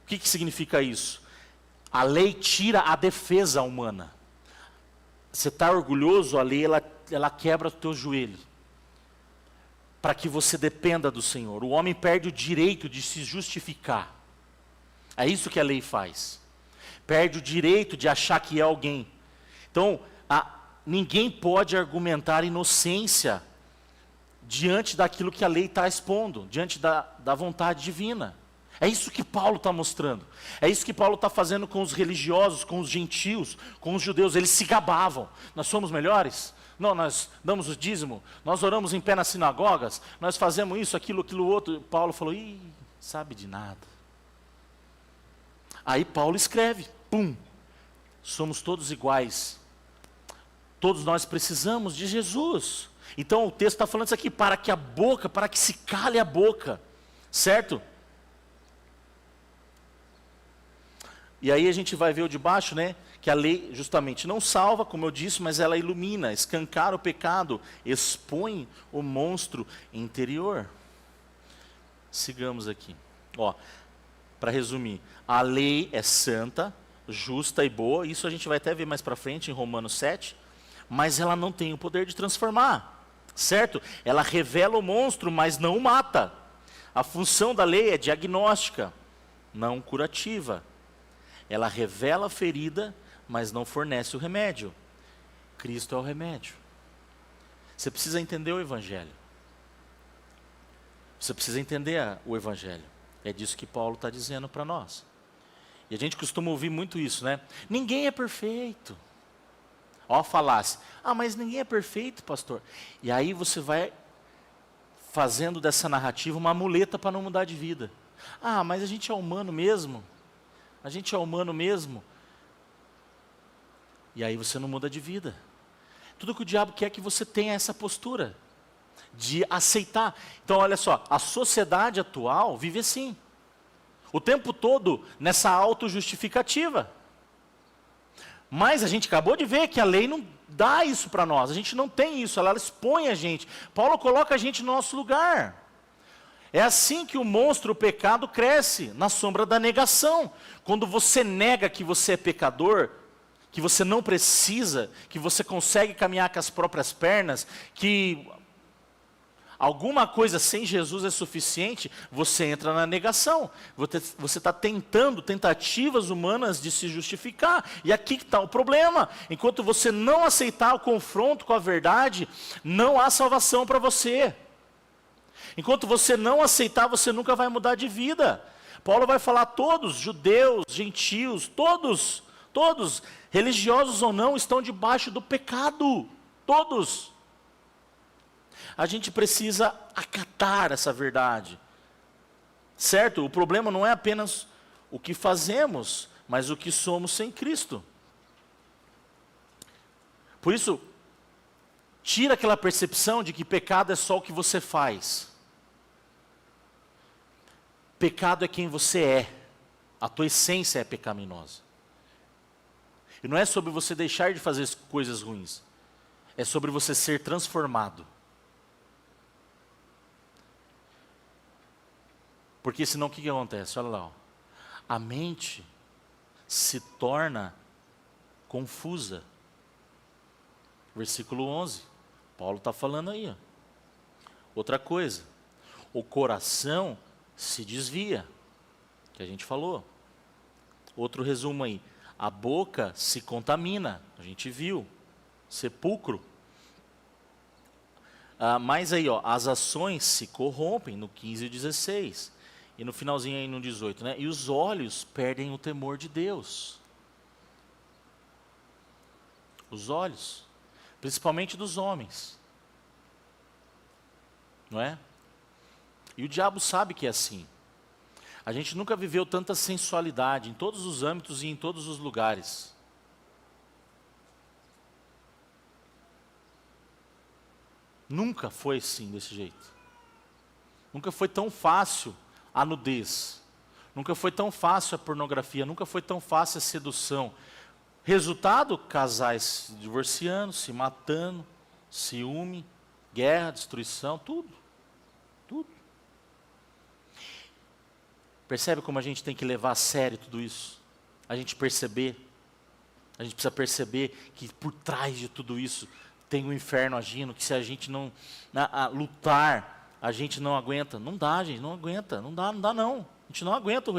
O que significa isso? A lei tira a defesa humana. Você está orgulhoso, a lei ela quebra o teu joelho. Para que você dependa do Senhor. O homem perde o direito de se justificar. É isso que a lei faz. Perde o direito de achar que é alguém. Então, ninguém pode argumentar inocência diante daquilo que a lei está expondo, diante da vontade divina. É isso que Paulo está mostrando. É isso que Paulo está fazendo com os religiosos, com os gentios, com os judeus. Eles se gabavam. Nós somos melhores? Não, nós damos o dízimo, nós oramos em pé nas sinagogas, nós fazemos isso, aquilo outro. Paulo falou, sabe de nada. Aí Paulo escreve, somos todos iguais. Todos nós precisamos de Jesus. Então o texto está falando isso aqui, para que se cale a boca, certo? E aí a gente vai ver o de baixo, né? Que a lei justamente não salva, como eu disse, mas ela ilumina, escancara o pecado, expõe o monstro interior. Sigamos aqui. Para resumir, a lei é santa, justa e boa, isso a gente vai até ver mais para frente em Romanos 7, mas ela não tem o poder de transformar, certo? Ela revela o monstro, mas não o mata. A função da lei é diagnóstica, não curativa. Ela revela a ferida, mas não fornece o remédio. Cristo é o remédio. Você precisa entender o Evangelho. Você precisa entender o Evangelho. É disso que Paulo está dizendo para nós. E a gente costuma ouvir muito isso, né? Ninguém é perfeito. Ó, falácia. Mas ninguém é perfeito, pastor. E aí você vai fazendo dessa narrativa uma muleta para não mudar de vida. Mas a gente é humano mesmo. A gente é humano mesmo. E aí você não muda de vida. Tudo que o diabo quer é que você tenha essa postura de aceitar. Então olha só, a sociedade atual vive assim. O tempo todo nessa autojustificativa. Mas a gente acabou de ver que a lei não dá isso para nós. A gente não tem isso, ela expõe a gente. Paulo coloca a gente no nosso lugar. É assim que o monstro, o pecado, cresce, na sombra da negação. Quando você nega que você é pecador, que você não precisa, que você consegue caminhar com as próprias pernas, que alguma coisa sem Jesus é suficiente, você entra na negação. Você está tentando tentativas humanas de se justificar. E aqui que está o problema. Enquanto você não aceitar o confronto com a verdade, não há salvação para você. Enquanto você não aceitar, você nunca vai mudar de vida. Paulo vai falar todos, judeus, gentios, todos, religiosos ou não, estão debaixo do pecado. Todos. A gente precisa acatar essa verdade. Certo? O problema não é apenas o que fazemos, mas o que somos sem Cristo. Por isso, tira aquela percepção de que pecado é só o que você faz. Pecado é quem você é. A tua essência é pecaminosa. E não é sobre você deixar de fazer coisas ruins. É sobre você ser transformado. Porque senão o que acontece? Olha lá. A mente se torna confusa. Versículo 11. Paulo está falando aí. Outra coisa. O coração se desvia, que a gente falou. Outro resumo aí, a boca se contamina, a gente viu, sepulcro. Mas aí, as ações se corrompem, no 15 e 16. E no finalzinho aí no 18, né? E os olhos perdem o temor de Deus. Os olhos, principalmente dos homens. Não é? E o diabo sabe que é assim. A gente nunca viveu tanta sensualidade em todos os âmbitos e em todos os lugares. Nunca foi assim, desse jeito. Nunca foi tão fácil a nudez. Nunca foi tão fácil a pornografia. Nunca foi tão fácil a sedução. Resultado, casais se divorciando, se matando, ciúme, guerra, destruição, tudo. Tudo. Percebe como a gente tem que levar a sério tudo isso? A gente perceber. A gente precisa perceber que por trás de tudo isso tem o inferno agindo, que se a gente não lutar, a gente não aguenta. Não dá, gente, não aguenta. Não dá não. A gente não aguenta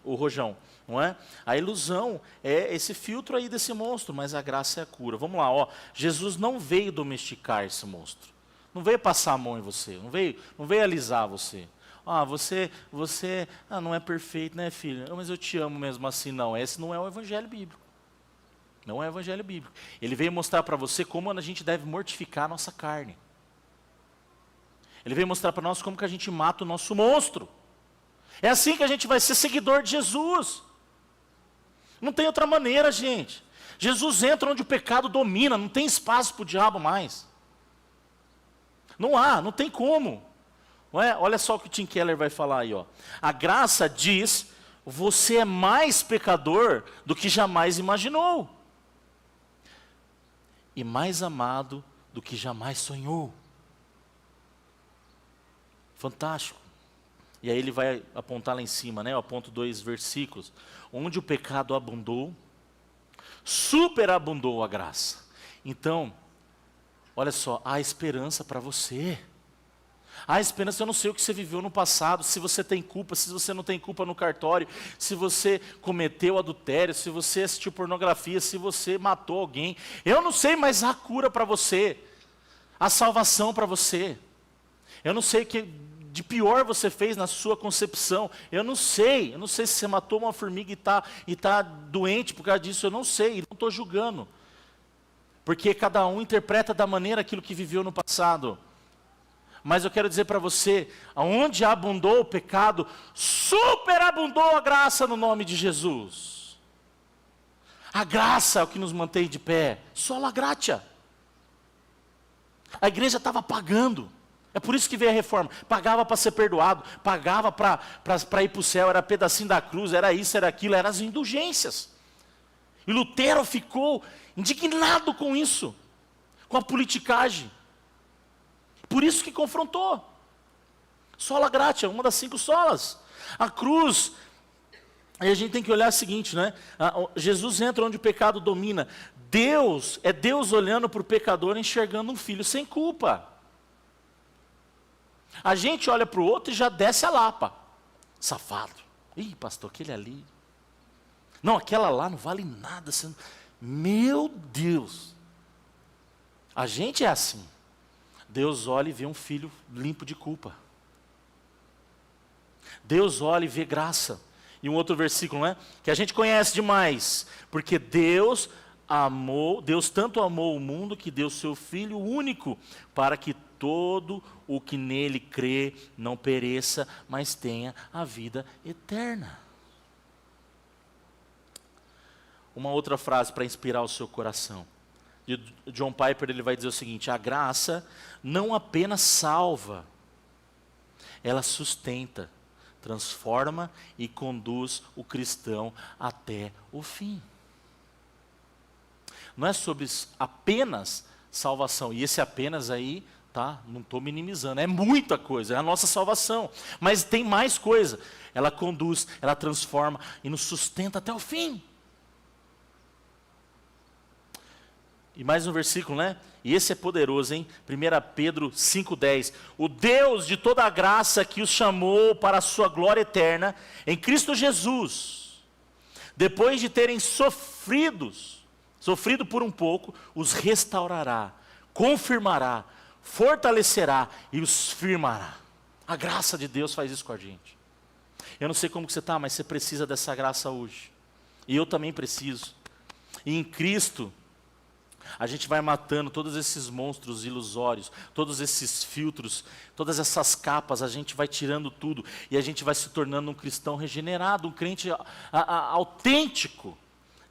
o rojão, não é? A ilusão é esse filtro aí desse monstro, mas a graça é a cura. Vamos lá, ó. Jesus não veio domesticar esse monstro. Não veio passar a mão em você, não veio alisar você. Você não é perfeito, né, filho? Mas eu te amo mesmo assim. Não, esse não é o evangelho bíblico. Não é o evangelho bíblico. Ele veio mostrar para você como a gente deve mortificar a nossa carne. Ele veio mostrar para nós como que a gente mata o nosso monstro. É assim que a gente vai ser seguidor de Jesus. Não tem outra maneira, gente. Jesus entra onde o pecado domina, não tem espaço para o diabo mais. Não tem como. Não é? Olha só o que o Tim Keller vai falar aí. Ó. A graça diz, você é mais pecador do que jamais imaginou. E mais amado do que jamais sonhou. Fantástico. E aí ele vai apontar lá em cima, né? Eu aponto 2 versículos. Onde o pecado abundou, superabundou a graça. Então, olha só, há esperança para você. Há esperança, eu não sei o que você viveu no passado, se você tem culpa, se você não tem culpa no cartório, se você cometeu adultério, se você assistiu pornografia, se você matou alguém. Eu não sei, mas há cura para você. Há salvação para você. Eu não sei o que de pior você fez na sua concepção. Eu não sei se você matou uma formiga e tá doente por causa disso. Eu não sei, não estou julgando. Porque cada um interpreta da maneira aquilo que viveu no passado. Mas eu quero dizer para você, aonde abundou o pecado, superabundou a graça no nome de Jesus. A graça é o que nos mantém de pé, sola gratia. A igreja estava pagando, é por isso que veio a reforma, pagava para ser perdoado, pagava para ir para o céu, era pedacinho da cruz, era isso, era aquilo, eram as indulgências. E Lutero ficou indignado com isso, com a politicagem. Por isso que confrontou. Sola gratia, uma das 5 solas. A cruz, aí a gente tem que olhar o seguinte, né? Jesus entra onde o pecado domina. Deus olhando para o pecador, enxergando um filho sem culpa. A gente olha para o outro e já desce a lapa. Safado. Ih, pastor, aquele ali. Não, aquela lá não vale nada. Meu Deus. A gente é assim. Deus olha e vê um filho limpo de culpa. Deus olha e vê graça. E um outro versículo, né? Que a gente conhece demais. Porque Deus tanto amou o mundo que deu seu Filho único, para que todo o que nele crê não pereça, mas tenha a vida eterna. Uma outra frase para inspirar o seu coração. John Piper, ele vai dizer o seguinte: a graça não apenas salva, ela sustenta, transforma e conduz o cristão até o fim. Não é sobre apenas salvação, e esse apenas aí, tá? Não estou minimizando, é muita coisa, é a nossa salvação, mas tem mais coisa, ela conduz, ela transforma e nos sustenta até o fim. E mais um versículo, né? E esse é poderoso, hein? 1 Pedro 5,10. O Deus de toda a graça que os chamou para a sua glória eterna, em Cristo Jesus, depois de terem sofrido por um pouco, os restaurará, confirmará, fortalecerá e os firmará. A graça de Deus faz isso com a gente. Eu não sei como que você está, mas você precisa dessa graça hoje. E eu também preciso. E em Cristo, a gente vai matando todos esses monstros ilusórios, todos esses filtros, todas essas capas, a gente vai tirando tudo. E a gente vai se tornando um cristão regenerado, um crente autêntico.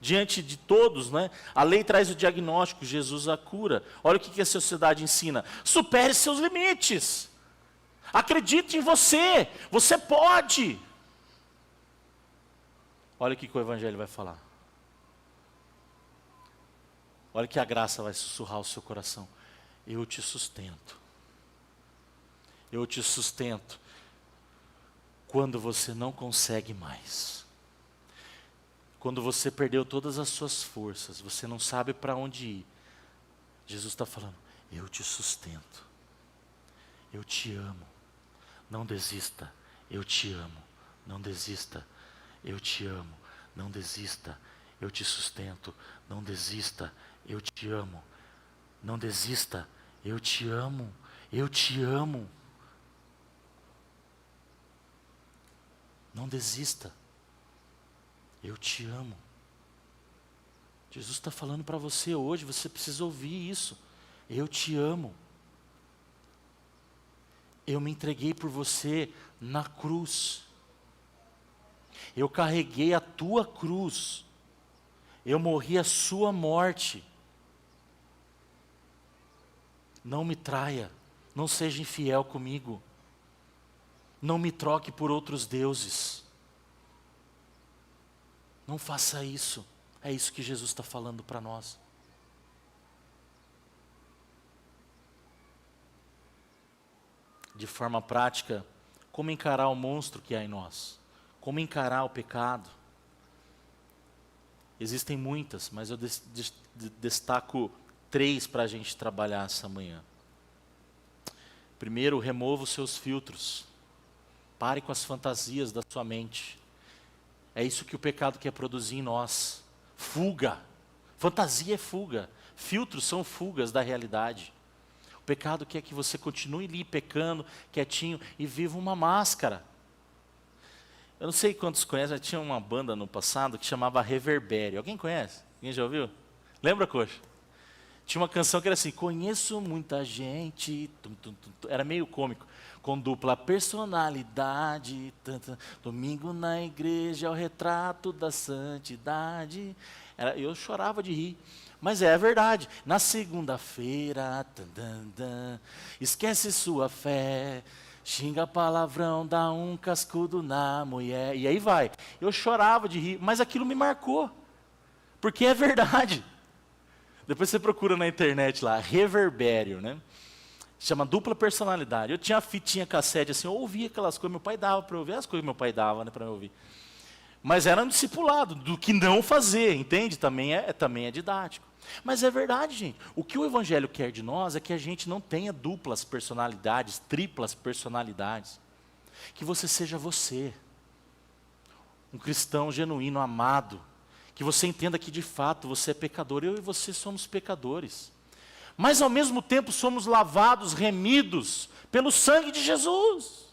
Diante de todos, né? A lei traz o diagnóstico, Jesus a cura. Olha o que a sociedade ensina. Supere seus limites. Acredite em você. Você pode. Olha o que o Evangelho vai falar. Olha que a graça vai sussurrar o seu coração. Eu te sustento. Eu te sustento quando você não consegue mais. Quando você perdeu todas as suas forças, você não sabe para onde ir. Jesus está falando, eu te sustento. Eu te amo. Não desista. Eu te amo. Não desista. Eu te amo. Não desista. Eu te sustento. Não desista. Eu te amo. Não desista. Eu te amo. Eu te amo. Não desista. Eu te amo. Jesus está falando para você hoje, você precisa ouvir isso. Eu te amo. Eu me entreguei por você na cruz. Eu carreguei a tua cruz. Eu morri a sua morte. Não me traia. Não seja infiel comigo. Não me troque por outros deuses. Não faça isso. É isso que Jesus está falando para nós. De forma prática, como encarar o monstro que há em nós? Como encarar o pecado? Existem muitas, mas eu destaco 3 para a gente trabalhar essa manhã. Primeiro, remova os seus filtros. Pare com as fantasias da sua mente. É isso que o pecado quer produzir em nós. Fuga. Fantasia é fuga. Filtros são fugas da realidade. O pecado quer que você continue ali pecando, quietinho, e viva uma máscara. Eu não sei quantos conhecem, mas tinha uma banda no passado que chamava Reverbério. Alguém conhece? Alguém já ouviu? Lembra, Coxa? Tinha uma canção que era assim, conheço muita gente, era meio cômico, com dupla personalidade, domingo na igreja é o retrato da santidade. Eu chorava de rir, mas é a verdade. Na segunda-feira, esquece sua fé, xinga palavrão, dá um cascudo na mulher, e aí vai. Eu chorava de rir, mas aquilo me marcou, porque é verdade. Depois você procura na internet lá, Reverbério, né? Chama dupla personalidade. Eu tinha a fitinha cassete assim, eu ouvia aquelas coisas, meu pai dava para eu ouvir, as coisas que meu pai dava, né, para eu ouvir. Mas era um discipulado, do que não fazer, entende? Também é didático. Mas é verdade, gente. O que o Evangelho quer de nós é que a gente não tenha duplas personalidades, triplas personalidades. Que você seja você. Um cristão genuíno, amado. Que você entenda que de fato você é pecador. Eu e você somos pecadores. Mas ao mesmo tempo somos lavados, remidos pelo sangue de Jesus.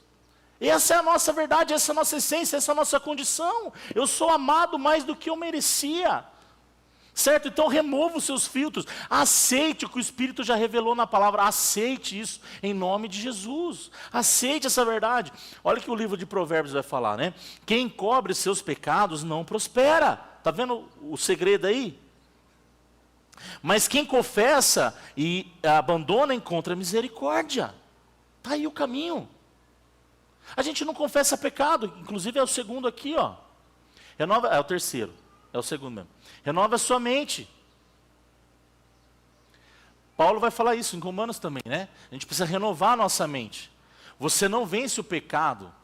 Essa é a nossa verdade, essa é a nossa essência, essa é a nossa condição. Eu sou amado mais do que eu merecia. Certo? Então remova os seus filtros. Aceite o que o Espírito já revelou na palavra. Aceite isso em nome de Jesus. Aceite essa verdade. Olha o que o livro de Provérbios vai falar, né? Quem cobre seus pecados não prospera. Está vendo o segredo aí? Mas quem confessa e abandona encontra misericórdia. Está aí o caminho. A gente não confessa pecado, inclusive é o segundo aqui, ó. É o terceiro, é o segundo mesmo. Renova a sua mente. Paulo vai falar isso em Romanos também, né? A gente precisa renovar a nossa mente. Você não vence o pecado,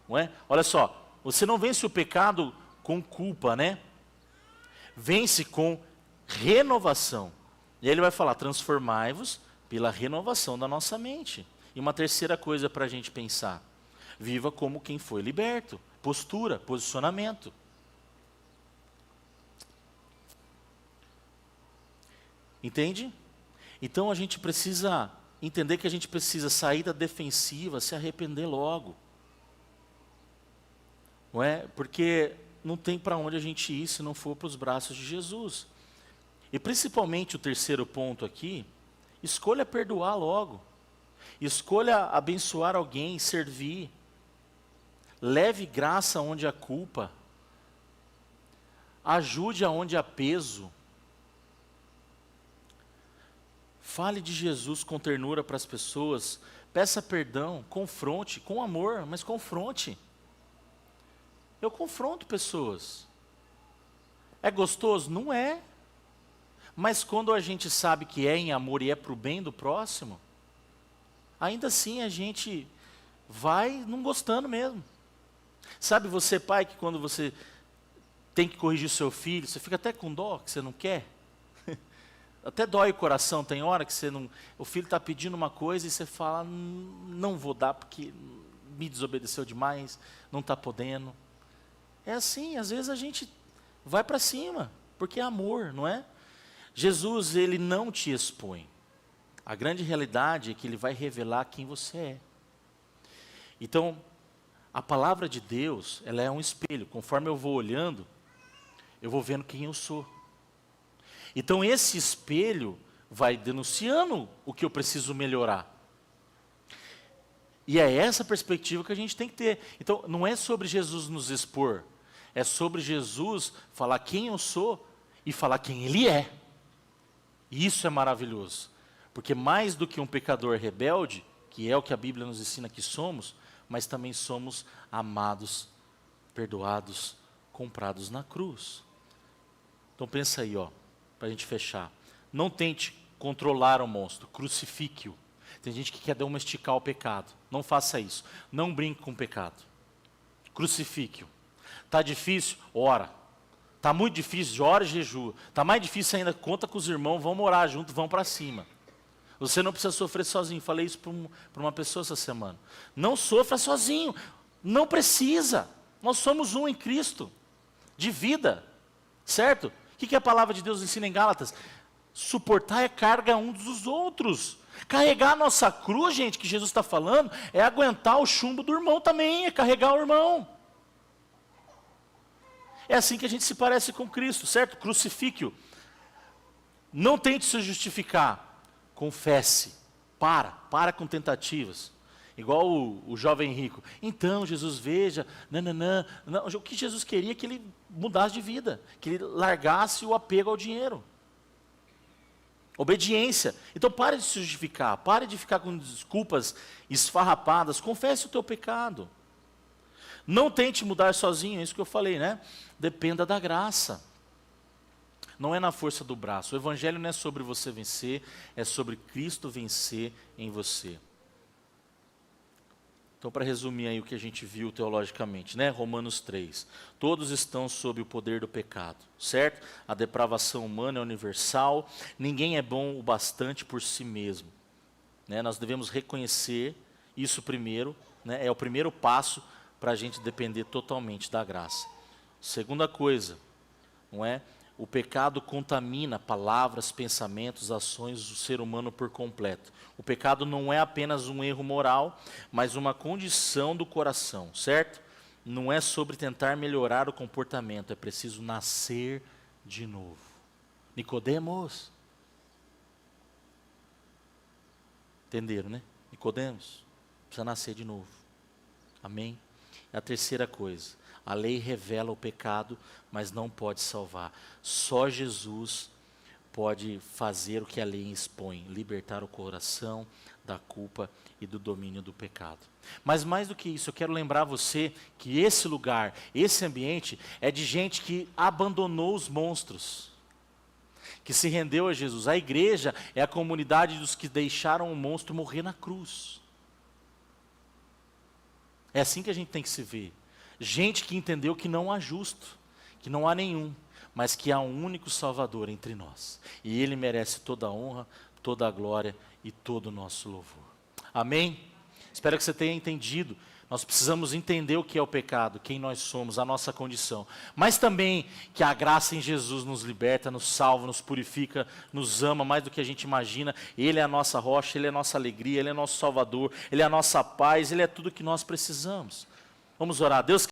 não é? Olha só, você não vence o pecado com culpa, né? Vence com renovação. E aí ele vai falar, transformai-vos pela renovação da nossa mente. E uma terceira coisa para a gente pensar. Viva como quem foi liberto. Postura, posicionamento. Entende? Então a gente precisa entender que a gente precisa sair da defensiva, se arrepender logo. Não é? Porque não tem para onde a gente ir se não for para os braços de Jesus. E principalmente o terceiro ponto aqui, escolha perdoar logo. Escolha abençoar alguém, servir. Leve graça onde há culpa. Ajude aonde há peso. Fale de Jesus com ternura para as pessoas. Peça perdão, confronte, com amor, mas confronte. Eu confronto pessoas. É gostoso? Não é. Mas quando a gente sabe que é em amor e é para o bem do próximo, ainda assim a gente vai não gostando mesmo. Sabe você, pai, que quando você tem que corrigir o seu filho, você fica até com dó, que você não quer? Até dói o coração, tem hora que você não... O filho está pedindo uma coisa e você fala, não vou dar porque me desobedeceu demais, não está podendo. É assim, às vezes a gente vai para cima, porque é amor, não é? Jesus, ele não te expõe. A grande realidade é que ele vai revelar quem você é. Então, a palavra de Deus, ela é um espelho. Conforme eu vou olhando, eu vou vendo quem eu sou. Então, esse espelho vai denunciando o que eu preciso melhorar. E é essa perspectiva que a gente tem que ter. Então, não é sobre Jesus nos expor. É sobre Jesus falar quem eu sou e falar quem Ele é. E isso é maravilhoso. Porque mais do que um pecador rebelde, que é o que a Bíblia nos ensina que somos, mas também somos amados, perdoados, comprados na cruz. Então pensa aí, ó, para a gente fechar. Não tente controlar o monstro, crucifique-o. Tem gente que quer domesticar o pecado. Não faça isso. Não brinque com o pecado. Crucifique-o. Está difícil? Ora. Está muito difícil? Ora e jejua. Está mais difícil ainda? Conta com os irmãos, vão morar junto, vão para cima. Você não precisa sofrer sozinho. Falei isso para uma pessoa essa semana. Não sofra sozinho. Não precisa. Nós somos um em Cristo. De vida. Certo? O que a palavra de Deus ensina em Gálatas? Suportar é carga uns dos outros. Carregar a nossa cruz, gente, que Jesus está falando, é aguentar o chumbo do irmão também, é carregar o irmão. É assim que a gente se parece com Cristo, certo? Crucifique-o. Não tente se justificar. Confesse. Para com tentativas. Igual o jovem rico. Então, Jesus, veja, não, o que Jesus queria é que ele mudasse de vida, que ele largasse o apego ao dinheiro. Obediência. Então pare de se justificar, pare de ficar com desculpas esfarrapadas, confesse o teu pecado. Não tente mudar sozinho, é isso que eu falei, né? Dependa da graça. Não é na força do braço. O evangelho não é sobre você vencer, é sobre Cristo vencer em você. Então, para resumir aí o que a gente viu teologicamente, né? Romanos 3. Todos estão sob o poder do pecado, certo? A depravação humana é universal, ninguém é bom o bastante por si mesmo. Né? Nós devemos reconhecer isso primeiro, né? É o primeiro passo para a gente depender totalmente da graça. Segunda coisa, não é? O pecado contamina palavras, pensamentos, ações do ser humano por completo. O pecado não é apenas um erro moral, mas uma condição do coração, certo? Não é sobre tentar melhorar o comportamento, é preciso nascer de novo. Nicodemos. Entenderam, né? Nicodemos, precisa nascer de novo. Amém? A terceira coisa, a lei revela o pecado, mas não pode salvar. Só Jesus pode fazer o que a lei expõe, libertar o coração da culpa e do domínio do pecado. Mas mais do que isso, eu quero lembrar você que esse lugar, esse ambiente, é de gente que abandonou os monstros, que se rendeu a Jesus. A igreja é a comunidade dos que deixaram o monstro morrer na cruz. É assim que a gente tem que se ver. Gente que entendeu que não há justo, que não há nenhum, mas que há um único Salvador entre nós. E Ele merece toda a honra, toda a glória e todo o nosso louvor. Amém? Espero que você tenha entendido. Nós precisamos entender o que é o pecado, quem nós somos, a nossa condição. Mas também que a graça em Jesus nos liberta, nos salva, nos purifica, nos ama mais do que a gente imagina. Ele é a nossa rocha, Ele é a nossa alegria, Ele é nosso Salvador, Ele é a nossa paz, Ele é tudo que nós precisamos. Vamos orar. Deus